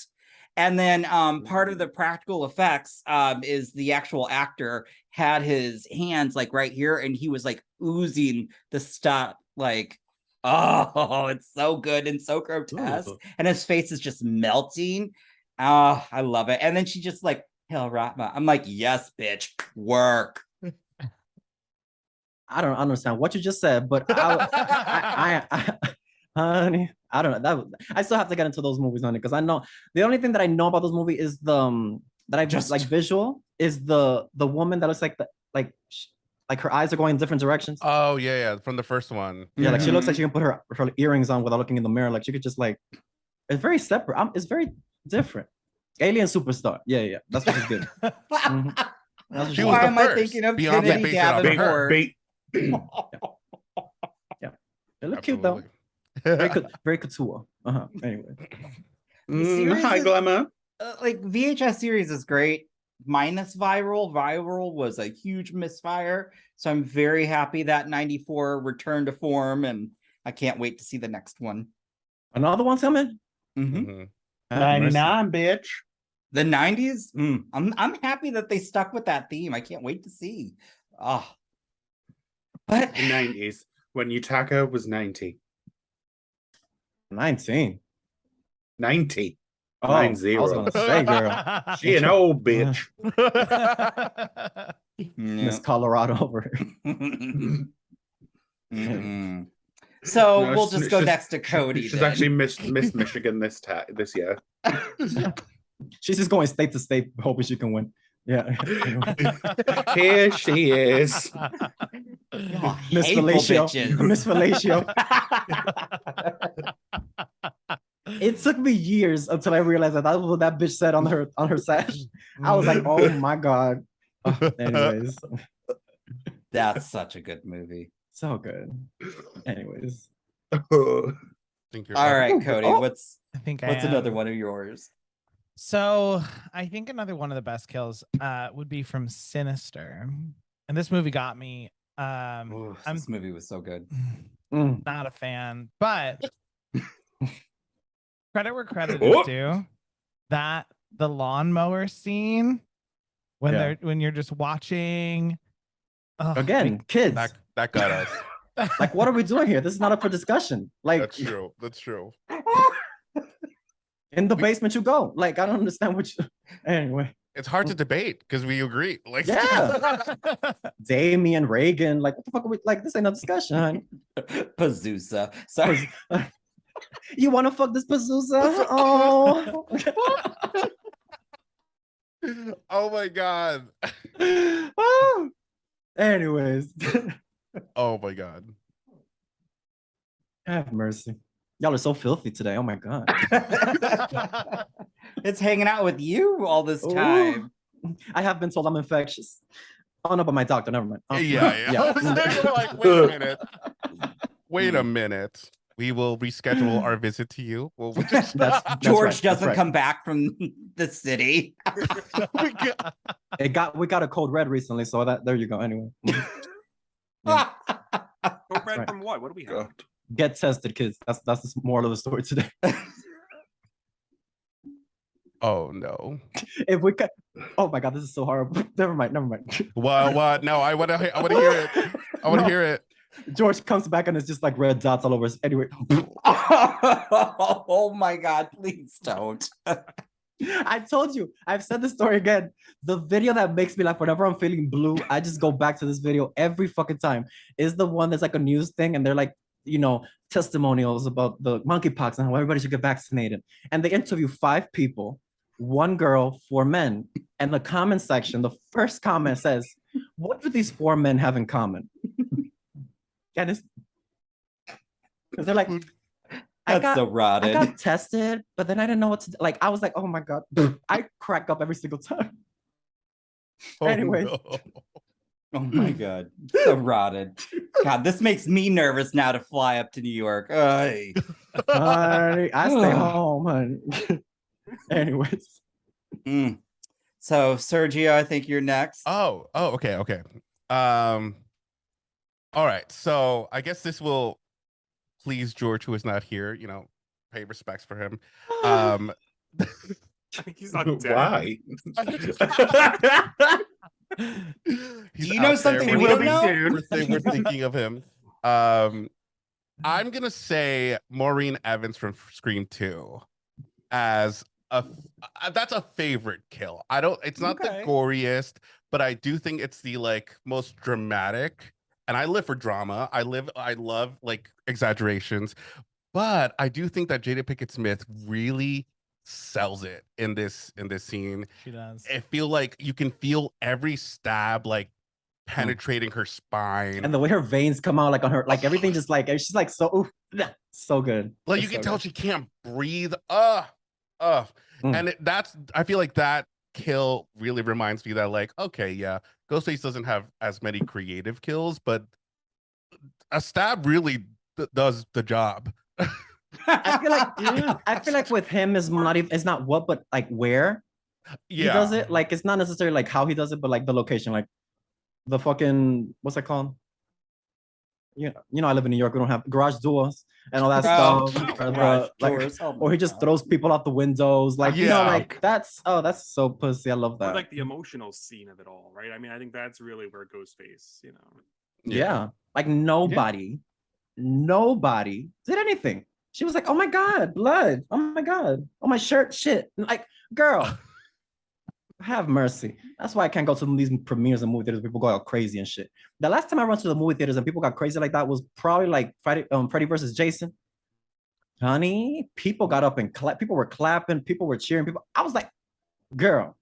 And then part of the practical effects is the actual actor had his hands like right here, and he was like oozing the stuff. Like, oh, it's so good and so grotesque. And his face is just melting. Oh, I love it. And then she just like, Hail Ratma. I'm like, yes, bitch, work. I don't understand what you just said, but I honey, I don't know. I still have to get into those movies, honey, because I know the only thing that I know about those movies is the that I just like visual is the woman that looks like like her eyes are going in different directions. Oh yeah, from the first one. Yeah, like she looks like she can put her earrings on without looking in the mirror. Like she could just like, it's very separate. It's very different. Alien superstar. Yeah, that's what she's good. She was the first. I thinking of Kennedy Davenport? Yeah, they look cute though. Very couture. Anyway. Hi, Glamour. Like VHS series is great. Minus Viral. Viral was a huge misfire. So I'm very happy that 94 returned to form, and I can't wait to see the next one. Another one's coming? 99, bitch. The 90s? I'm happy that they stuck with that theme. I can't wait to see. But the 90s, when Yutaka was 90. 19. 90. Oh, 90. I was gonna say, girl. She an old bitch. Miss Colorado over here. So no, we'll just go next to Cody. She's actually Miss Michigan this year. She's just going state to state, hoping she can win. Yeah. Here she is. Miss Fellatio. Miss Fellatio. It took me years until I realized that was what that bitch said on her sash. I was like, oh my God. Anyways. That's such a good movie. So good. Anyways. All right, Cody, what's another one of yours? So I think another one of the best kills would be from Sinister. And this movie got me. This movie was so good. Not a fan, but credit where credit is due. That the lawnmower scene when you're just watching. Again, kids. That got us. Like, what are we doing here? This is not up for discussion. Like, That's true. In the basement you go. Like, I don't understand what you. Anyway, it's hard to debate because we agree. Like, Damien, Reagan. Like, what the fuck are we? Like, this ain't no discussion. Pazusa. Sorry. You want to fuck this Pazusa? Oh. Oh my God. Anyways. Oh my God. Have mercy. Y'all are so filthy today. Oh my God. It's hanging out with you all this time. Ooh. I have been told I'm infectious. Oh no, but my doctor, never mind. Yeah. Like, wait a minute. Wait a minute. We will reschedule our visit to you. Well, George doesn't come back from the city. We got a code red recently, so there you go. Anyway. Code red from what? What do we have? Get tested, kids. That's the moral of the story today. Oh no! If we could, oh my God, this is so horrible. Never mind. What? No, I want to hear it. I want to hear it. George comes back and it's just like red dots all over us. Anyway. Oh my God! Please don't. I told you. I've said the story again. The video that makes me laugh whenever I'm feeling blue, I just go back to this video every fucking time. Is the one that's like a news thing, and they're like, testimonials about the monkeypox and how everybody should get vaccinated. And they interview 5 people, 1 girl, 4 men. And the comment section, the first comment says, what do these 4 men have in common? And it's because they're like, so rotted. I got tested, but then I didn't know what to do. Like, I was like, oh my God. I crack up every single time. Anyways. No. Oh my God. So rotted. God, this makes me nervous now to fly up to New York. I stay home, honey. Anyways. So Sergio, I think you're next. Oh, okay. All right. So I guess this will please George, who is not here, pay respects for him. He's not dead. Why? Do you know something we don't know? We're thinking of him. I'm gonna say Maureen Evans from Scream 2 as that's a favorite kill. It's not the goriest, but I do think it's the most dramatic. And I live for drama. I love exaggerations, but I do think that Jada Pinkett Smith really sells it in this scene. She does. I feel like you can feel every stab penetrating her spine, and the way her veins come out on her, everything just she's so good. Like you can tell she can't breathe. And I feel like that kill really reminds me that okay, yeah, Ghostface doesn't have as many creative kills, but a stab really does the job. I feel like with him is not what, but where he does it. It's not necessarily how he does it, but the location, the fucking, what's that called? I live in New York. We don't have garage doors and all that stuff. Or he just throws people out the windows. That's so pussy. I love that. Or the emotional scene of it all, right? I mean, I think that's really where Ghostface, Yeah. Nobody did anything. She was like, oh my God, blood. Oh my God. Oh, my shirt, shit. Girl, have mercy. That's why I can't go to these premieres and movie theaters. People go out crazy and shit. The last time I went to the movie theaters and people got crazy like that was probably Freddy versus Jason. Honey, people got up and people were clapping, people were cheering. I was like, girl,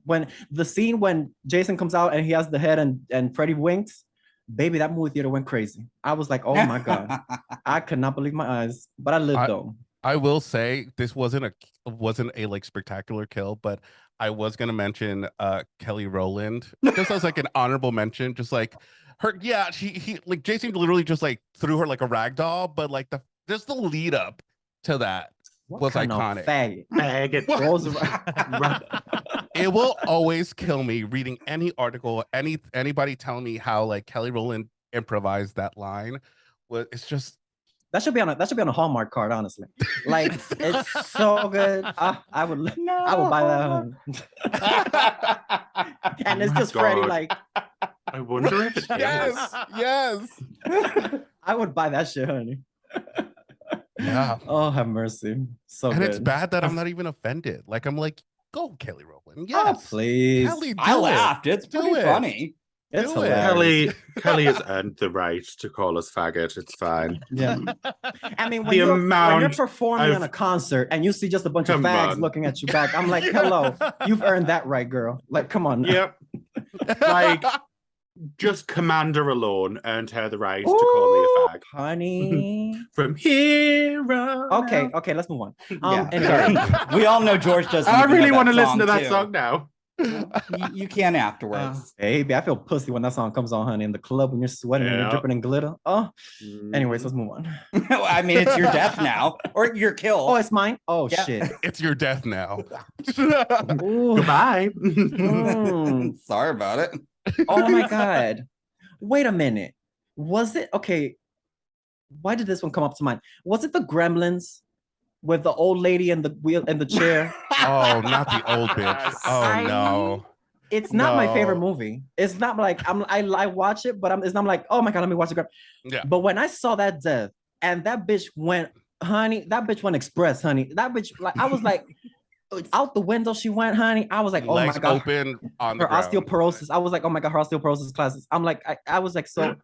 when the scene when Jason comes out and he has the head and Freddy winks, baby, that movie theater went crazy. I was like, oh my God. I could not believe my eyes, but I lived though. I will say this wasn't a like spectacular kill, but I was gonna mention Kelly Rowland just as like an honorable mention, just like her. Yeah, he like Jason literally just like threw her like a rag doll, but like just the lead up to that was iconic. It will always kill me reading any article, anybody telling me how like Kelly Rowland improvised that line. Well, it's just. That should be on a Hallmark card, honestly. Like it's so good. I would buy that. And it's just Freddie like. I wonder if it yes. I would buy that shit, honey. Yeah. Oh, have mercy. So and good. It's bad that I'm not even offended. Like I'm like, go Kelly Rowland. Yes, oh, please. Kelly, I laughed. It's pretty funny. It's Kelly has earned the right to call us faggot. It's fine. Yeah. I mean, when you're performing on a concert and you see just a bunch of fags looking at you back, I'm like, hello, you've earned that right, girl. Like, come on. Yep. Like, just Commander alone earned her the right to call me a fag. Honey. From here on. Okay, let's move on. Anyway, we all know George doesn't. I really want to listen to that song now. You can afterwards. Baby, I feel pussy when that song comes on, honey, in the club when you're sweating and you're dripping in glitter. Oh, anyways, let's move on. I mean, it's your death now, or your kill. Oh, it's mine. Oh shit, it's your death now. Goodbye. Sorry about it. Oh my God, wait a minute. Was it okay? Why did this one come up to mind? Was it the Gremlins? With the old lady and the wheel and the chair. Oh, not the old bitch. Oh no. It's not my favorite movie. It's not like I watch it, but it's not like, oh my God, let me watch it. Yeah. But when I saw that death and that bitch went, honey, that bitch went express, honey. That bitch, like, I was like, out the window she went, honey. I was like, oh legs my God. Open on her the ground. osteoporosis. I was like, oh my God, her osteoporosis classes. I'm like, I was like, so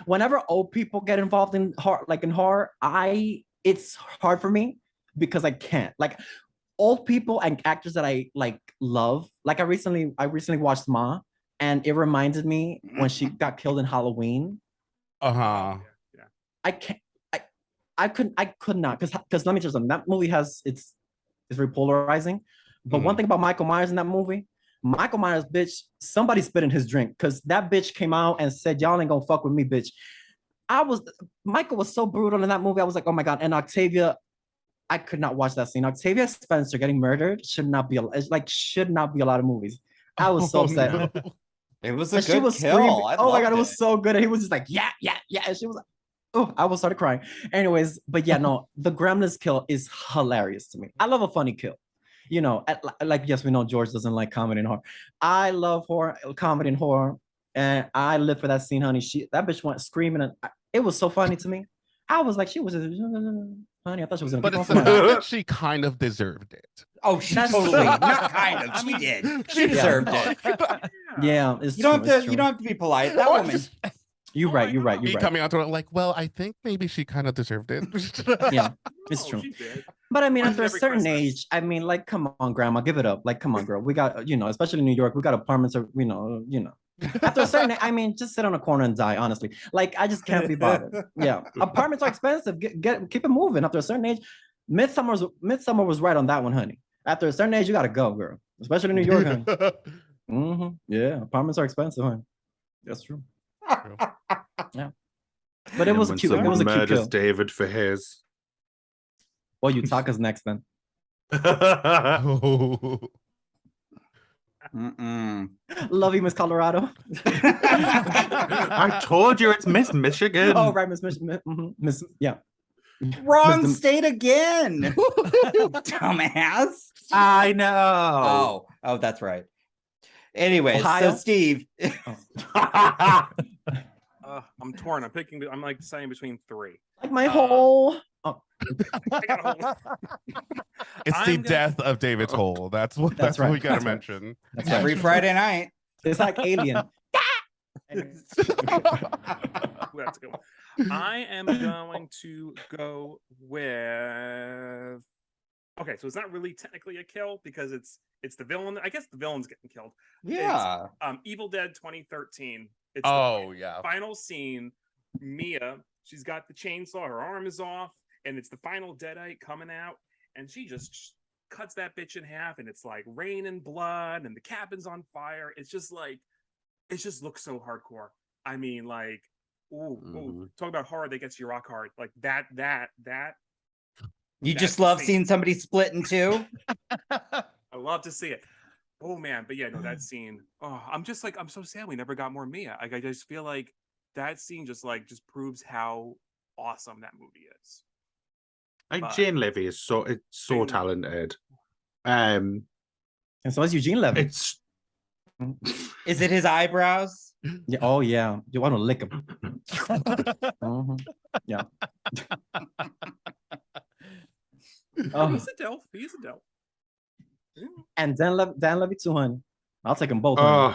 whenever old people get involved in horror, it's hard for me. Because I can't, like, old people and actors that I like love. Like I recently watched Ma, and it reminded me when she got killed in Halloween. Yeah. I can't. I could not because let me tell you something. That movie it's very polarizing. But one thing about Michael Myers in that movie, Michael Myers, bitch, somebody spit in his drink because that bitch came out and said, "Y'all ain't gonna fuck with me, bitch." Michael was so brutal in that movie. I was like, oh my God. And Octavia. I could not watch that scene. Octavia Spencer getting murdered should not be a lot of movies. I was so upset. No. It was a good kill. Oh my God, it was so good. And he was just like, yeah. And she was like, oh, I was started crying. Anyways, but yeah, no, the Gremlins kill is hilarious to me. I love a funny kill. You know, like, yes, we know George doesn't like comedy and horror. I love comedy and horror. And I live for that scene, honey. That bitch went screaming. And it was so funny to me. I was like, she was... Honey, I thought she was gonna. But it's the fact that she kind of deserved it. Oh, she totally not kind of. She did. She deserved it. Yeah, you don't have to be polite. That woman. You're right. Coming out to it like, well, I think maybe she kind of deserved it. Yeah, it's true. But I mean, after a certain age, I mean, like, come on, grandma, give it up. Like, come on, girl. We got, especially in New York, we got apartments, or After a certain, I mean, just sit on a corner and die. Honestly, like I just can't be bothered. Yeah, apartments are expensive. Keep it moving. After a certain age, Midsummer was right on that one, honey. After a certain age, you gotta go, girl. Especially in New York, honey. Yeah, apartments are expensive, honey. That's true. Yeah, but it was cute. It was a cute kill. David for his. Well, Yutaka's next then. Love you, Miss Colorado. I told you it's Miss Michigan. Oh, right, Miss Michigan. Miss, yeah. Wrong state again. Dumbass. I know. Oh, that's right. Anyway, Ohio? So Steve. I'm torn. I'm like deciding between three. Like my whole. Oh. It's the death of David's hole. That's what we gotta mention. That's every Friday night. It's like Alien. I am going to go with. Okay, so it's not really technically a kill because it's the villain. I guess the villain's getting killed. Yeah. It's, Evil Dead 2013. It's final scene. Mia, she's got the chainsaw, her arm is off, and it's the final deadite coming out, and she just cuts that bitch in half, and it's like rain and blood, and the cabin's on fire. It's just like, it just looks so hardcore. I mean, like, ooh, talk about horror that gets you rock hard. Like that. You just love seeing somebody split in two. I love to see it. Oh man, but yeah, no, that scene. Oh, I'm so sad we never got more Mia. Like, I just feel like that scene just proves how awesome that movie is. Like Jane Levy is so talented. And so is Eugene Levy. It's Is it his eyebrows? Yeah. Oh yeah. You want to lick him? Yeah. He's a Delph. And Dan Levy too, honey. I'll take them both. No.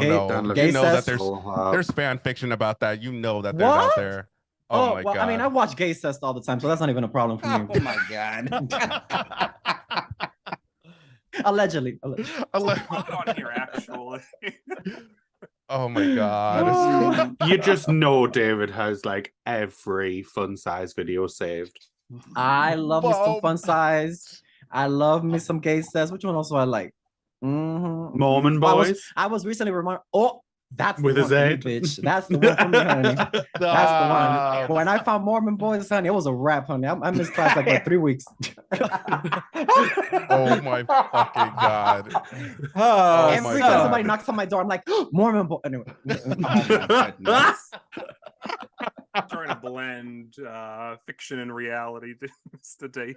Gay You know that cess. there's fan fiction about that. You know that there's out there. Oh my God. I mean, I watch gay cess all the time, so that's not even a problem for me. Oh my God. Allegedly. On here, actually. Oh my God. You just know David has like every fun size video saved. I love me some fun size. I love me some gay cess. Which one also I like? Mormon boys. I was recently reminded. Oh, that's with the his one for head, me, bitch. That's the one for me, honey. That's the one. When I found Mormon boys, honey, it was a wrap, honey. I missed class like by 3 weeks. Oh my fucking God. Every time somebody knocks on my door, I'm like, Mormon boy. Anyway. Trying to blend fiction and reality to David.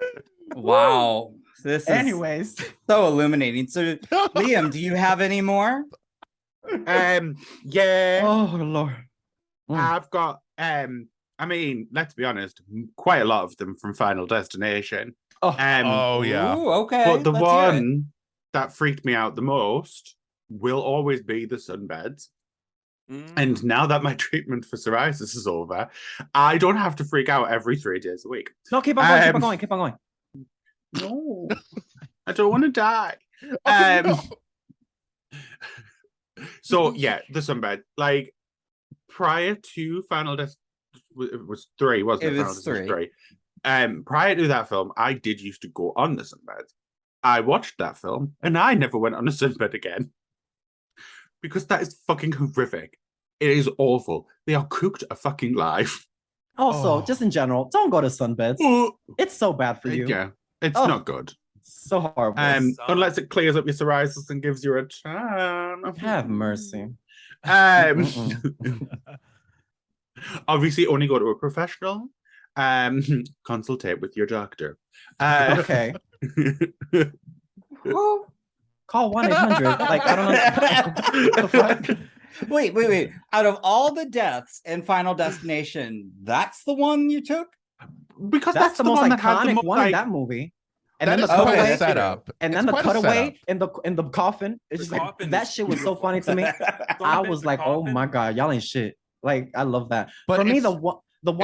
Wow. This is anyways so illuminating. So Liam, do you have any more? Yeah. Oh Lord. I've got I mean, let's be honest, quite a lot of them from Final Destination. Oh yeah. Ooh, okay. But the one that freaked me out the most will always be the sunbeds. And now that my treatment for psoriasis is over, I don't have to freak out every 3 days a week. No, keep on going, keep on going. No, I don't want to die. So yeah, the sunbed. Like prior to Final Destination, it was 3, wasn't it? It was 3. Prior to that film, I did used to go on the sunbed. I watched that film, and I never went on a sunbed again. Because that is fucking horrific. It is awful. They are cooked fucking live. Also, just in general, don't go to sunbeds. It's so bad for you. Yeah, it's not good. So horrible. Unless it clears up your psoriasis and gives you a tan. Have mercy. Obviously, only go to a professional. Consultate with your doctor. Okay. Call 1-800. Like, I don't know. Wait. Out of all the deaths in Final Destination, that's the one you took? Because that's the most iconic one in that movie. And then the cutaway setup. And then the cutaway in the coffin. It's just like that shit was so funny to me. I was like, oh my God, y'all ain't shit. Like, I love that. But for me, the one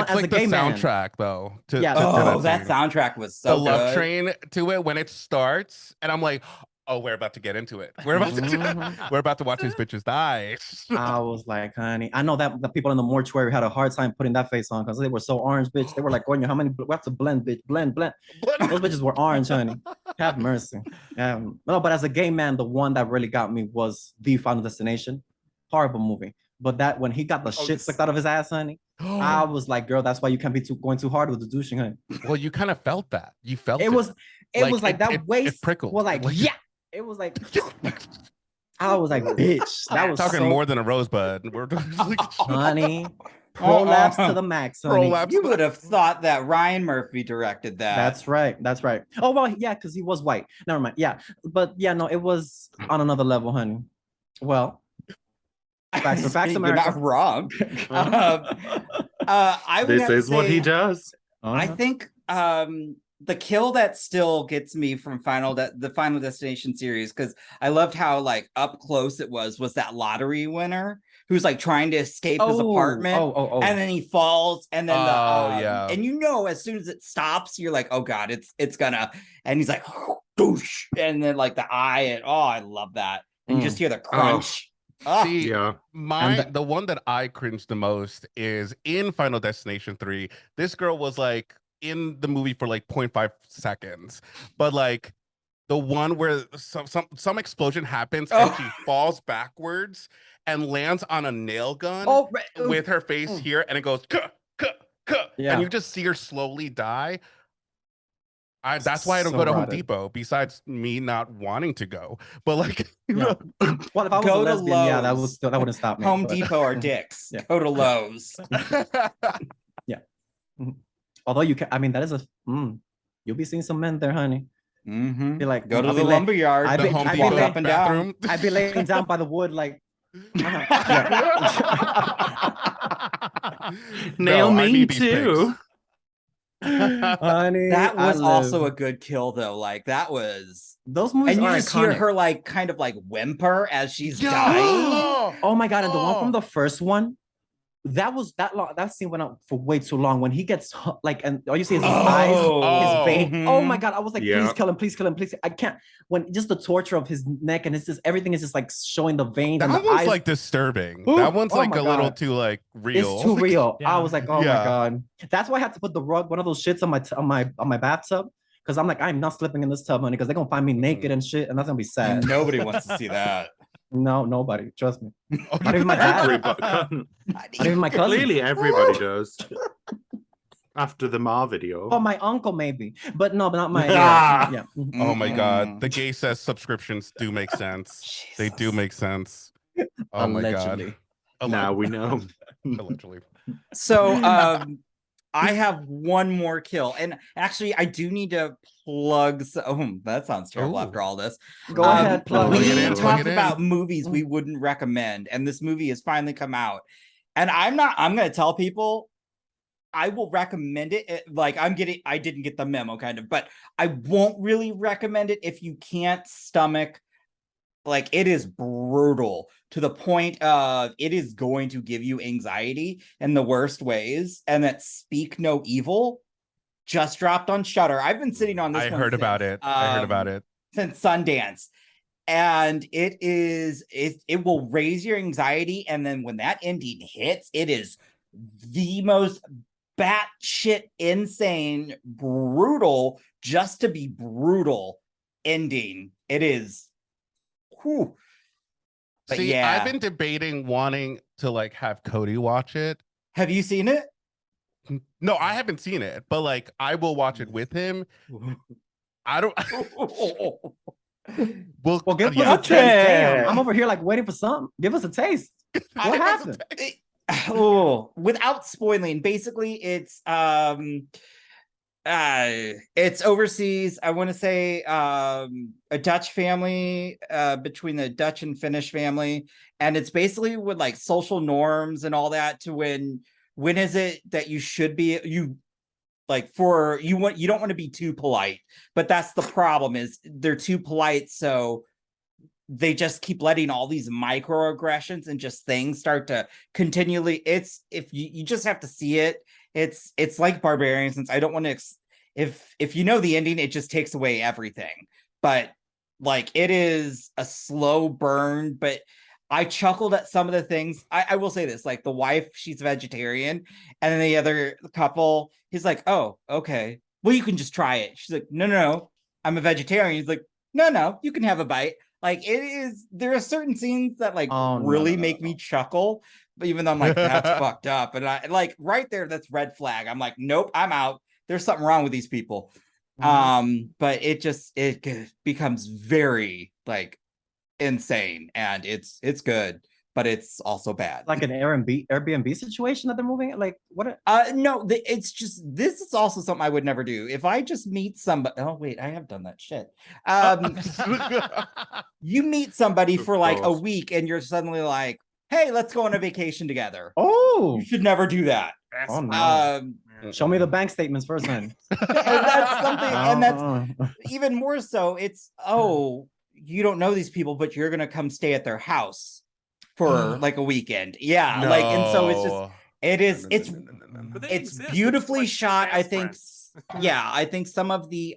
as a gay man. Soundtrack though. That soundtrack was so the love train to it when it starts, and I'm like, oh, we're about to get into it. We're about to watch these bitches die. I was like, honey, I know that the people in the mortuary had a hard time putting that face on because they were so orange, bitch. They were like, how many? We have to blend, bitch. Blend. Those bitches were orange, honey. Have mercy. No, but as a gay man, the one that really got me was The Final Destination. Horrible movie. But that when he got the shit sucked out of his ass, honey, I was like, girl, that's why you can't be going too hard with the douching, honey. Well, you kind of felt that. You felt it. Was like that waist prickled. Was like, yeah. It was like, I was like, bitch. That was talking more than a rosebud. We're honey. Prolapse to the max, honey. You would have thought that Ryan Murphy directed that. That's right. Oh well, yeah, because he was white. Never mind. Yeah, but yeah, no, it was on another level, honey. Well, facts are facts. You're not wrong. This is what he does. I think the kill that still gets me from the Final Destination series, because I loved how like up close it was that lottery winner who's like trying to escape his apartment, and then he falls, and then and you know as soon as it stops, you're like, oh God, it's gonna, and he's like, doosh, and then like the eye, and I love that, and you just hear the crunch. See, Yeah. the one that I cringed the most is in Final Destination 3. This girl was like in the movie for like 0.5 seconds, but like the one where some explosion happens and she falls backwards and lands on a nail gun with her face here, and it goes kuh, kuh, kuh, and you just see her slowly die. That's why I don't go to Home Depot, besides me not wanting to go. But like, well, if I was a lesbian, that wouldn't stop me. Home Depot are dicks. Go to Lowe's. Yeah. Although you can, I mean, that is you'll be seeing some men there, honey. Mm-hmm. Be like, go to the lumber yard. The Home Depot up and down. I'd be laying down by the wood, like. Nail me too. Honey, that was also a good kill though. Like that was those movies. And you are just iconic. hear her like kind of like whimper as she's dying. Oh my god! And the one from the first one, that was that long. That scene went on for way too long. When he gets like, and all you see is his eyes, his vein. Oh my god! I was like, please kill him, please kill him, please. I can't. When just the torture of his neck, and it's just everything is just like showing the veins. That and the one's eyes. like disturbing. That one's like a little too like real. It's too real. I was like, oh my god. That's why I had to put the rug, one of those shits on my bathtub. Because I'm like, I'm not slipping in this tub, honey, because they're gonna find me naked and shit, and that's gonna be sad. Nobody wants to see that. No, nobody. Trust me. Not even my dad. Not even my cousin. Clearly, everybody does. After the Ma video. Oh, my uncle maybe, but no, but not my. Yeah. Oh my god, the gay says subscriptions do make sense. Jesus. They do make sense. Oh Allegedly. My god. Now we know. Allegedly. So, I have one more kill, and actually, I do need to plug. That sounds terrible after all this. Go ahead, plug. We talked about movies we wouldn't recommend, and this movie has finally come out. And I'm going to tell people, I will recommend it. Like I didn't get the memo, kind of, but I won't really recommend it if you can't stomach. Like it is brutal to the point of it is going to give you anxiety in the worst ways. And that Speak No Evil just dropped on Shudder. I've been sitting on this. I heard about it since Sundance, and it will raise your anxiety. And then when that ending hits, it is the most batshit insane, brutal, just to be brutal ending. It is. Whew. But see, I've been debating wanting to like have Cody watch it. Have you seen it? No, I haven't seen it, but like I will watch it with him. I don't. Well, give us a taste. Damn, I'm over here like waiting for something. Give us a taste. What happened? Without spoiling, basically it's overseas. I want to say a Dutch family, between the Dutch and Finnish family, and it's basically with like social norms and all that. To when is it that you should be you don't want to be too polite, but that's the problem is they're too polite, so they just keep letting all these microaggressions and just things start to continually. It's if you just have to see it. It's like Barbarian, since I don't want to. If you know the ending, it just takes away everything. But like it is a slow burn. But I chuckled at some of the things. I will say this: like the wife, she's vegetarian, and then the other couple, he's like, "Oh, okay. Well, you can just try it." She's like, "No, I'm a vegetarian." He's like, "No, you can have a bite." Like it is. There are certain scenes that like really make me chuckle. But even though I'm like, that's fucked up. And I like right there, that's red flag. I'm like, nope, I'm out. There's something wrong with these people. But it becomes very like insane, and it's good, but it's also bad. Like an Airbnb situation that they're moving. Like what? No, it's just, this is also something I would never do. If I just meet somebody, oh wait, I have done that shit. You meet somebody for like a week and you're suddenly like, hey, let's go on a vacation together. Oh, you should never do that. Oh, no. Show me the bank statements first, then. That's something, and that's even more so. It's you don't know these people, but you're gonna come stay at their house for like a weekend. Yeah, no. Like, and so it's beautifully shot. I think. Yeah, I think some of the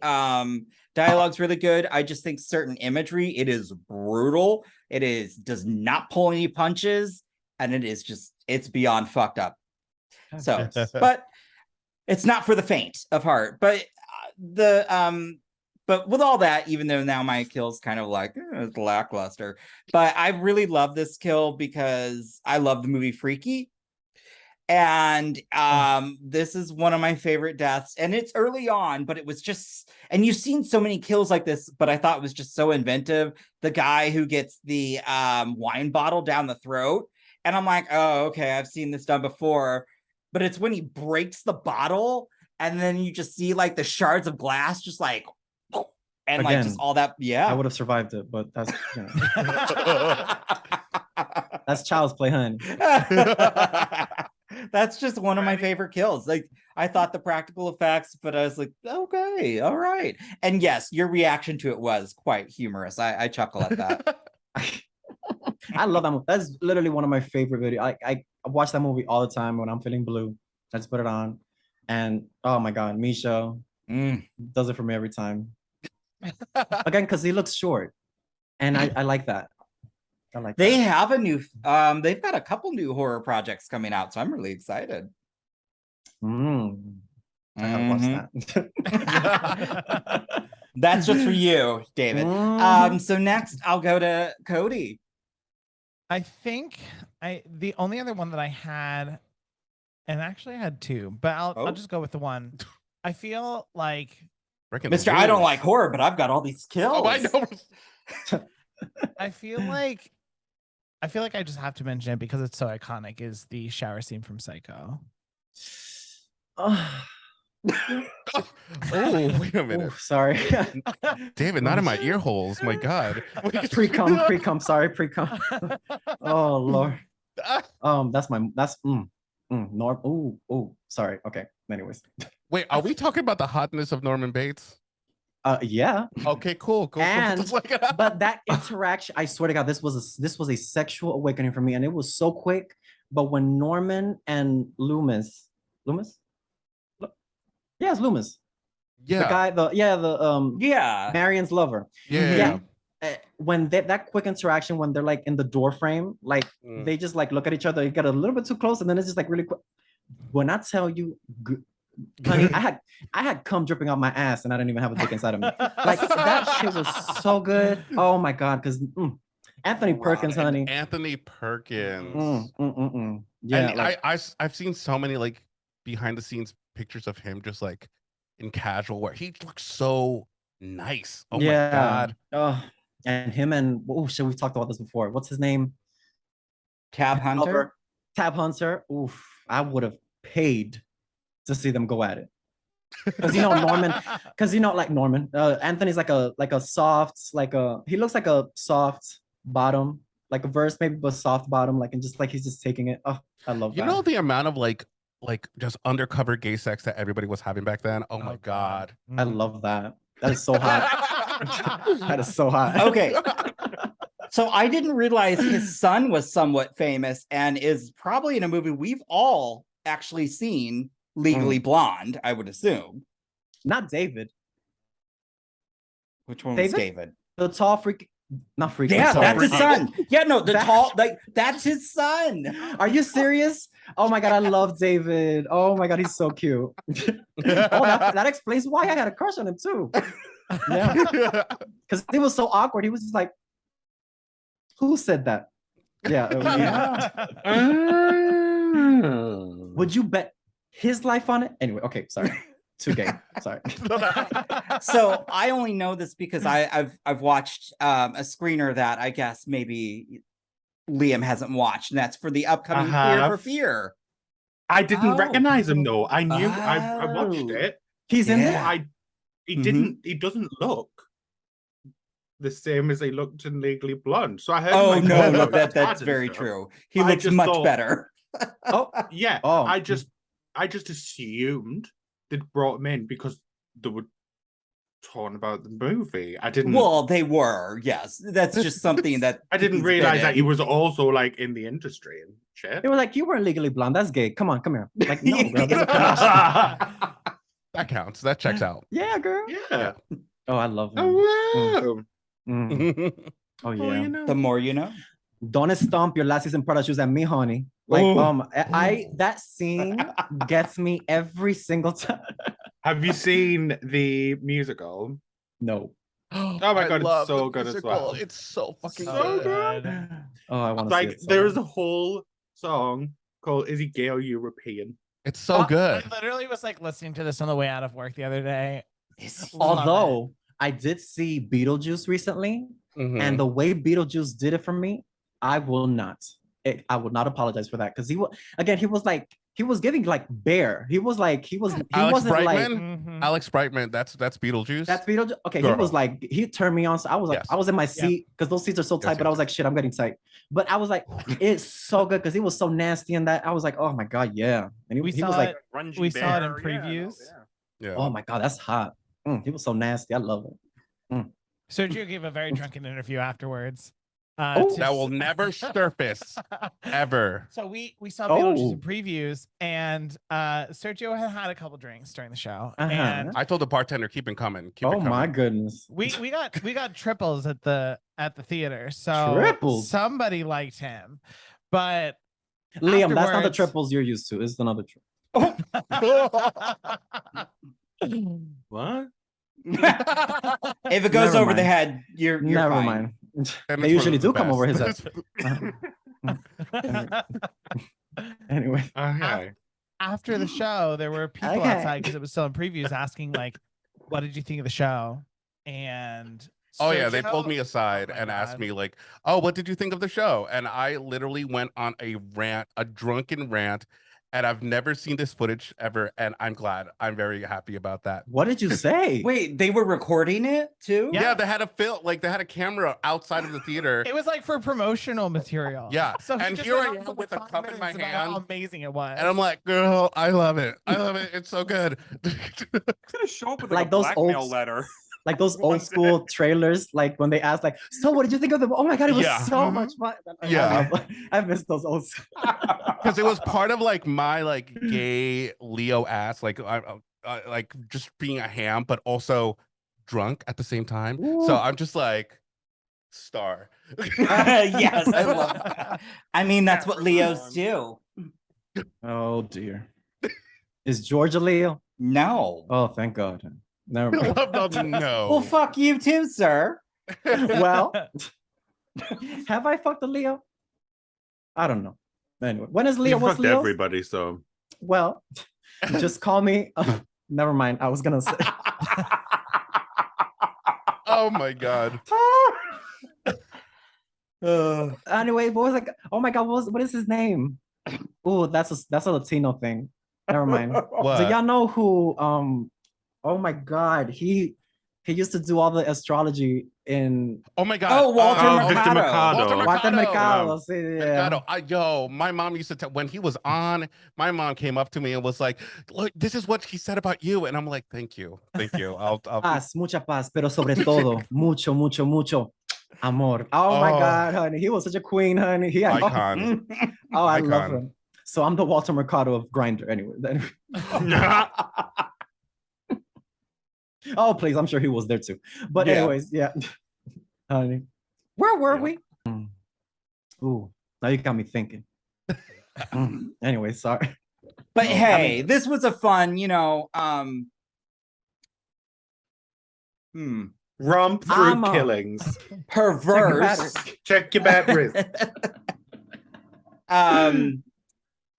dialogue's really good. I just think certain imagery, it is brutal. It does not pull any punches, and it's beyond fucked up. So, but it's not for the faint of heart. But but with all that, even though now my kill's kind of like it's lackluster, but I really love this kill because I love the movie Freaky. And this is one of my favorite deaths, and it's early on, but it was just, and you've seen so many kills like this, but I thought it was just so inventive. The guy who gets the wine bottle down the throat, and I'm like, oh, okay, I've seen this done before, but it's when he breaks the bottle, and then you just see like the shards of glass just like, and Again, like just all that. Yeah, I would have survived it, but that's that's child's play, honey. That's just one of my favorite kills. Like, I thought the practical effects, but I was like, okay, all right. And yes, your reaction to it was quite humorous. I chuckle at that. I love that movie. That's literally one of my favorite videos. I watch that movie all the time when I'm feeling blue. I just put it on, and oh my god, Misha does it for me every time. Again, because he looks short, and I like that. I like they that. have a new they've got a couple new horror projects coming out, so I'm really excited. I gotta watch that. That's just for you, David. So next I'll go to Cody. I think the only other one that I had, and actually I had two, but I'll just go with the one. I feel like Mr. I don't like horror, but I've got all these kills. Oh, I know. I feel like I just have to mention it because it's so iconic, is the shower scene from Psycho. Oh, wait a minute. Sorry. David, not in my ear holes. My God. Pre-cum, sorry, pre-cum. Oh, Lord. That's Norm. Oh, sorry. Okay. Anyways. Wait, are we talking about the hotness of Norman Bates? Yeah. Okay, cool. And but that interaction, I swear to God, this was a sexual awakening for me, and it was so quick. But when Norman and Loomis, yeah, it's Loomis. Yeah. The guy, Marion's lover. Yeah. When that quick interaction, when they're like in the door frame, like they just like look at each other, you get a little bit too close, and then it's just like really quick. When I tell you, honey, I had cum dripping out my ass, and I didn't even have a dick inside of me. Like that shit was so good. Oh my God, because Anthony Perkins, honey. Anthony Perkins. Yeah, and I've seen so many like behind the scenes pictures of him just like in casual wear. He looks so nice. Oh my God. Oh, and him and shit, we've talked about this before. What's his name? Tab Hunter. Tab Hunter. Oof, I would have paid to see them go at it. Because Norman, like Norman, Anthony's like a soft, he looks like a soft bottom, like a verse maybe, but soft bottom, like, and just like he's just taking it. Oh, I love that. You know the amount of like just undercover gay sex that everybody was having back then? Oh my God. I love that. That is so hot. That is so hot. Okay. So I didn't realize his son was somewhat famous and is probably in a movie we've all actually seen, Legally Blonde, I would assume. Not David. Which one was David? The tall freak. Not freak. Yeah, that's his son. Yeah, no, tall, that's his son. Are you serious? Oh my God, I love David. Oh my God, he's so cute. That explains why I had a crush on him too. Yeah, because it was so awkward. He was just like, "Who said that?" Yeah. Would you bet his life on it? Anyway, okay, sorry. Too gay. Sorry. So I only know this because I've watched a screener that I guess maybe Liam hasn't watched, and that's for the upcoming Fear for Fear. I didn't recognize him though. I knew I watched it. He's in there. He doesn't look the same as he looked in Legally Blonde. So I heard. Oh no, that's very true. He looks much better. Yeah. Oh, I just assumed they'd brought him in because they were torn about the movie. I didn't. Well, they were. Yes, that's just something that I didn't realize that he was also like in the industry and shit. They were like, "You weren't Legally Blonde. That's gay. Come on, come here." Like, no, girl. That counts. That checks out. Yeah, girl. Yeah. Oh, I love him. Oh, wow. Oh yeah. Oh, you know. The more you know. Don't stomp your last season Prada shoes at me, honey. Like, Ooh. that scene gets me every single time. Have you seen the musical? No. Oh my God, it's so good as well. It's so fucking So good. good. Oh, I want to Like, see it. there's a whole song called Is He Gay or European? It's so good. I literally was like listening to this on the way out of work the other day. Although I did see Beetlejuice recently, and the way Beetlejuice did it for me, I will not apologize for that, because he was giving like Bear. He Alex wasn't Brightman. like Alex Brightman. That's Beetlejuice. That's Beetlejuice. Okay, Girl. he was like, he turned me on. So I was like, Yes. I was in my seat because those seats are so tight, but I was like, shit, I'm getting tight. But I was like, it's so good because he was so nasty in that. I was like, oh my God, yeah. And he was like, we saw it in previews. Yeah. Oh my God, that's hot. He was so nasty. I love it. Sergio gave a very drunken interview afterwards. That will never surface ever. So we saw Beetlejuice in previews, and Sergio had a couple drinks during the show, and I told the bartender, keep it coming. Keep it coming. My goodness. we got triples at the theater. So Triples? somebody liked him, but Liam, that's not the afterwards- triples you're used to. It's another triple. What? If it goes Never over the mind. head, you're Never fine. mind. And They it's one usually of the do come over his best. ass. Anyway. Okay. After the show, there were people Okay. outside because it was still in previews asking like, "What did you think of the show?" And Oh yeah, they Sergio- pulled me aside Oh my and asked God. me like, "Oh, what did you think of the show?" And I literally went on a rant, a drunken rant, and I've never seen this footage ever, and I'm glad. I'm very happy about that. What did you say? Wait, they were recording it too? Yeah, they had a they had a camera outside of the theater. It was like for promotional material. Yeah, So he and just here went I on am for with a like 5 cup in my minutes about hand. how amazing it was. And I'm like, girl, I love it. I love it. It's so good. It's gonna show up with Like like, a those blackmail old- letter. Like those One old school trailers, like when they asked, like, so what did you think of the? Oh my God, it was Yeah. so much fun. Yeah. I missed those old school. Because it was part of like my like gay Leo ass, like like just being a ham, but also drunk at the same time. So I'm just like star. Yes, I love that. I mean, that's what Leos do. Oh dear. Is Georgia Leo? No. Oh, thank God. Never mind. No. Well, fuck you too, sir. Well, have I fucked a Leo? I don't know. Anyway, when is Leo? You What's fucked Leo? everybody, so Well, just call me. Never mind. I was gonna say. Oh my God. Anyway, what was like? Oh my God, what is his name? Oh, that's a Latino thing. Never mind. What? Do y'all know who? Oh my God, he used to do all the astrology in. Oh my God. Oh, Walter Victor Mercado. Mercado. Walter Mercado. Mercado. Sí, yeah. Mercado. Yo, my mom used to tell when he was on, my mom came up to me and was like, look, this is what he said about you. And I'm like, thank you. I'll Paz, mucha paz, pero sobre todo, mucho, mucho, mucho amor. Oh my Oh. God, honey. He was such a queen, honey. He had, icon. oh, I love Icon. him. So I'm the Walter Mercado of Grindr anyway. Oh, please. I'm sure he was there too. But Yeah. anyways, yeah. Honey. Where were we? Ooh, now you got me thinking. Anyway, sorry. But Oh, I hey, mean- this was a fun, romp through I'm a- killings. perverse Check your batteries.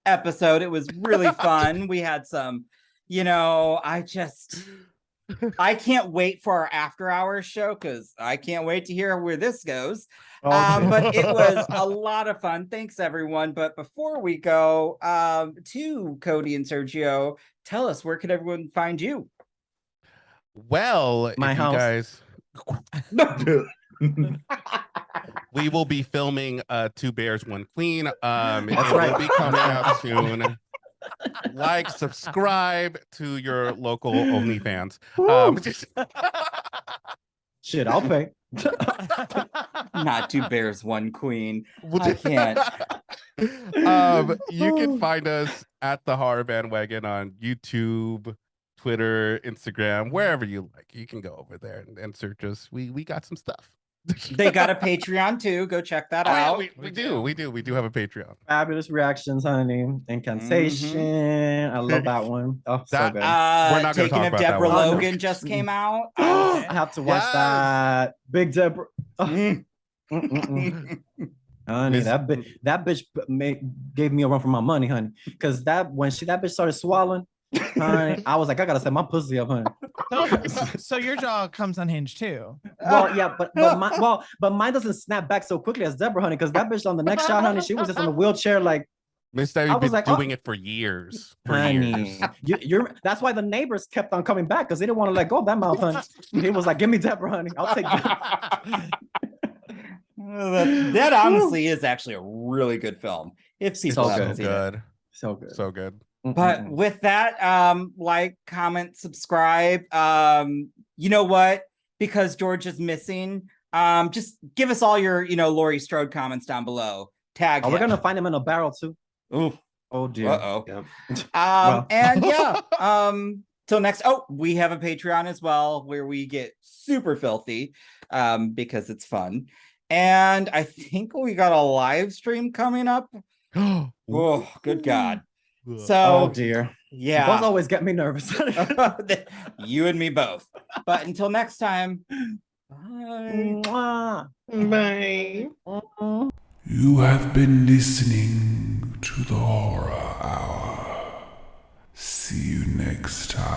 episode. It was really fun. We had some, I can't wait for our after hours show because I can't wait to hear where this goes. But it was a lot of fun. Thanks, everyone. But before we go to Cody and Sergio, tell us, where can everyone find you? Well, My if house. you guys, we will be filming Two Bears, One Queen. It right. will be coming out soon. Like, subscribe to your local OnlyFans. Shit, I'll pay. Not Two Bears, One Queen. I can't. You can find us at the Horror Bandwagon on YouTube, Twitter, Instagram, wherever you like. You can go over there and search us. We got some stuff. They got a Patreon too. Go check that Oh, out. yeah, we do have a Patreon. Fabulous reactions, honey. Incantation. I love that one. Oh, so That- good. We're not gonna Taking talk of about that Deborah one. Logan just came out. I have to watch Yes. that. Big Deborah. Oh. Honey, that bitch gave me a run for my money, honey. Because that bitch started swallowing, honey, I was like, I gotta set my pussy up, honey. So your jaw comes unhinged too. Well, yeah, but mine doesn't snap back so quickly as Deborah, honey. Because that bitch on the next shot, honey, she was just in a wheelchair, like. Miss Debbie been doing it for years. Honey, you're that's why the neighbors kept on coming back because they didn't want to let go of that mouth, honey. He was like, "Give me Deborah, honey. I'll take that." That honestly is actually a really good film. If people haven't seen it. So good. So good. But with that, like, comment, subscribe. You know what? Because George is missing, just give us all your, Laurie Strode comments down below. Tag him. We're gonna find him in a barrel too. Ooh. Oh dear. Uh-oh. Yeah. And yeah, till next. Oh, we have a Patreon as well where we get super filthy, because it's fun. And I think we got a live stream coming up. Oh, good God. So, oh dear. Yeah. Both always get me nervous. You and me both. But until next time. Bye. Bye. You have been listening to the Horror Hour. See you next time.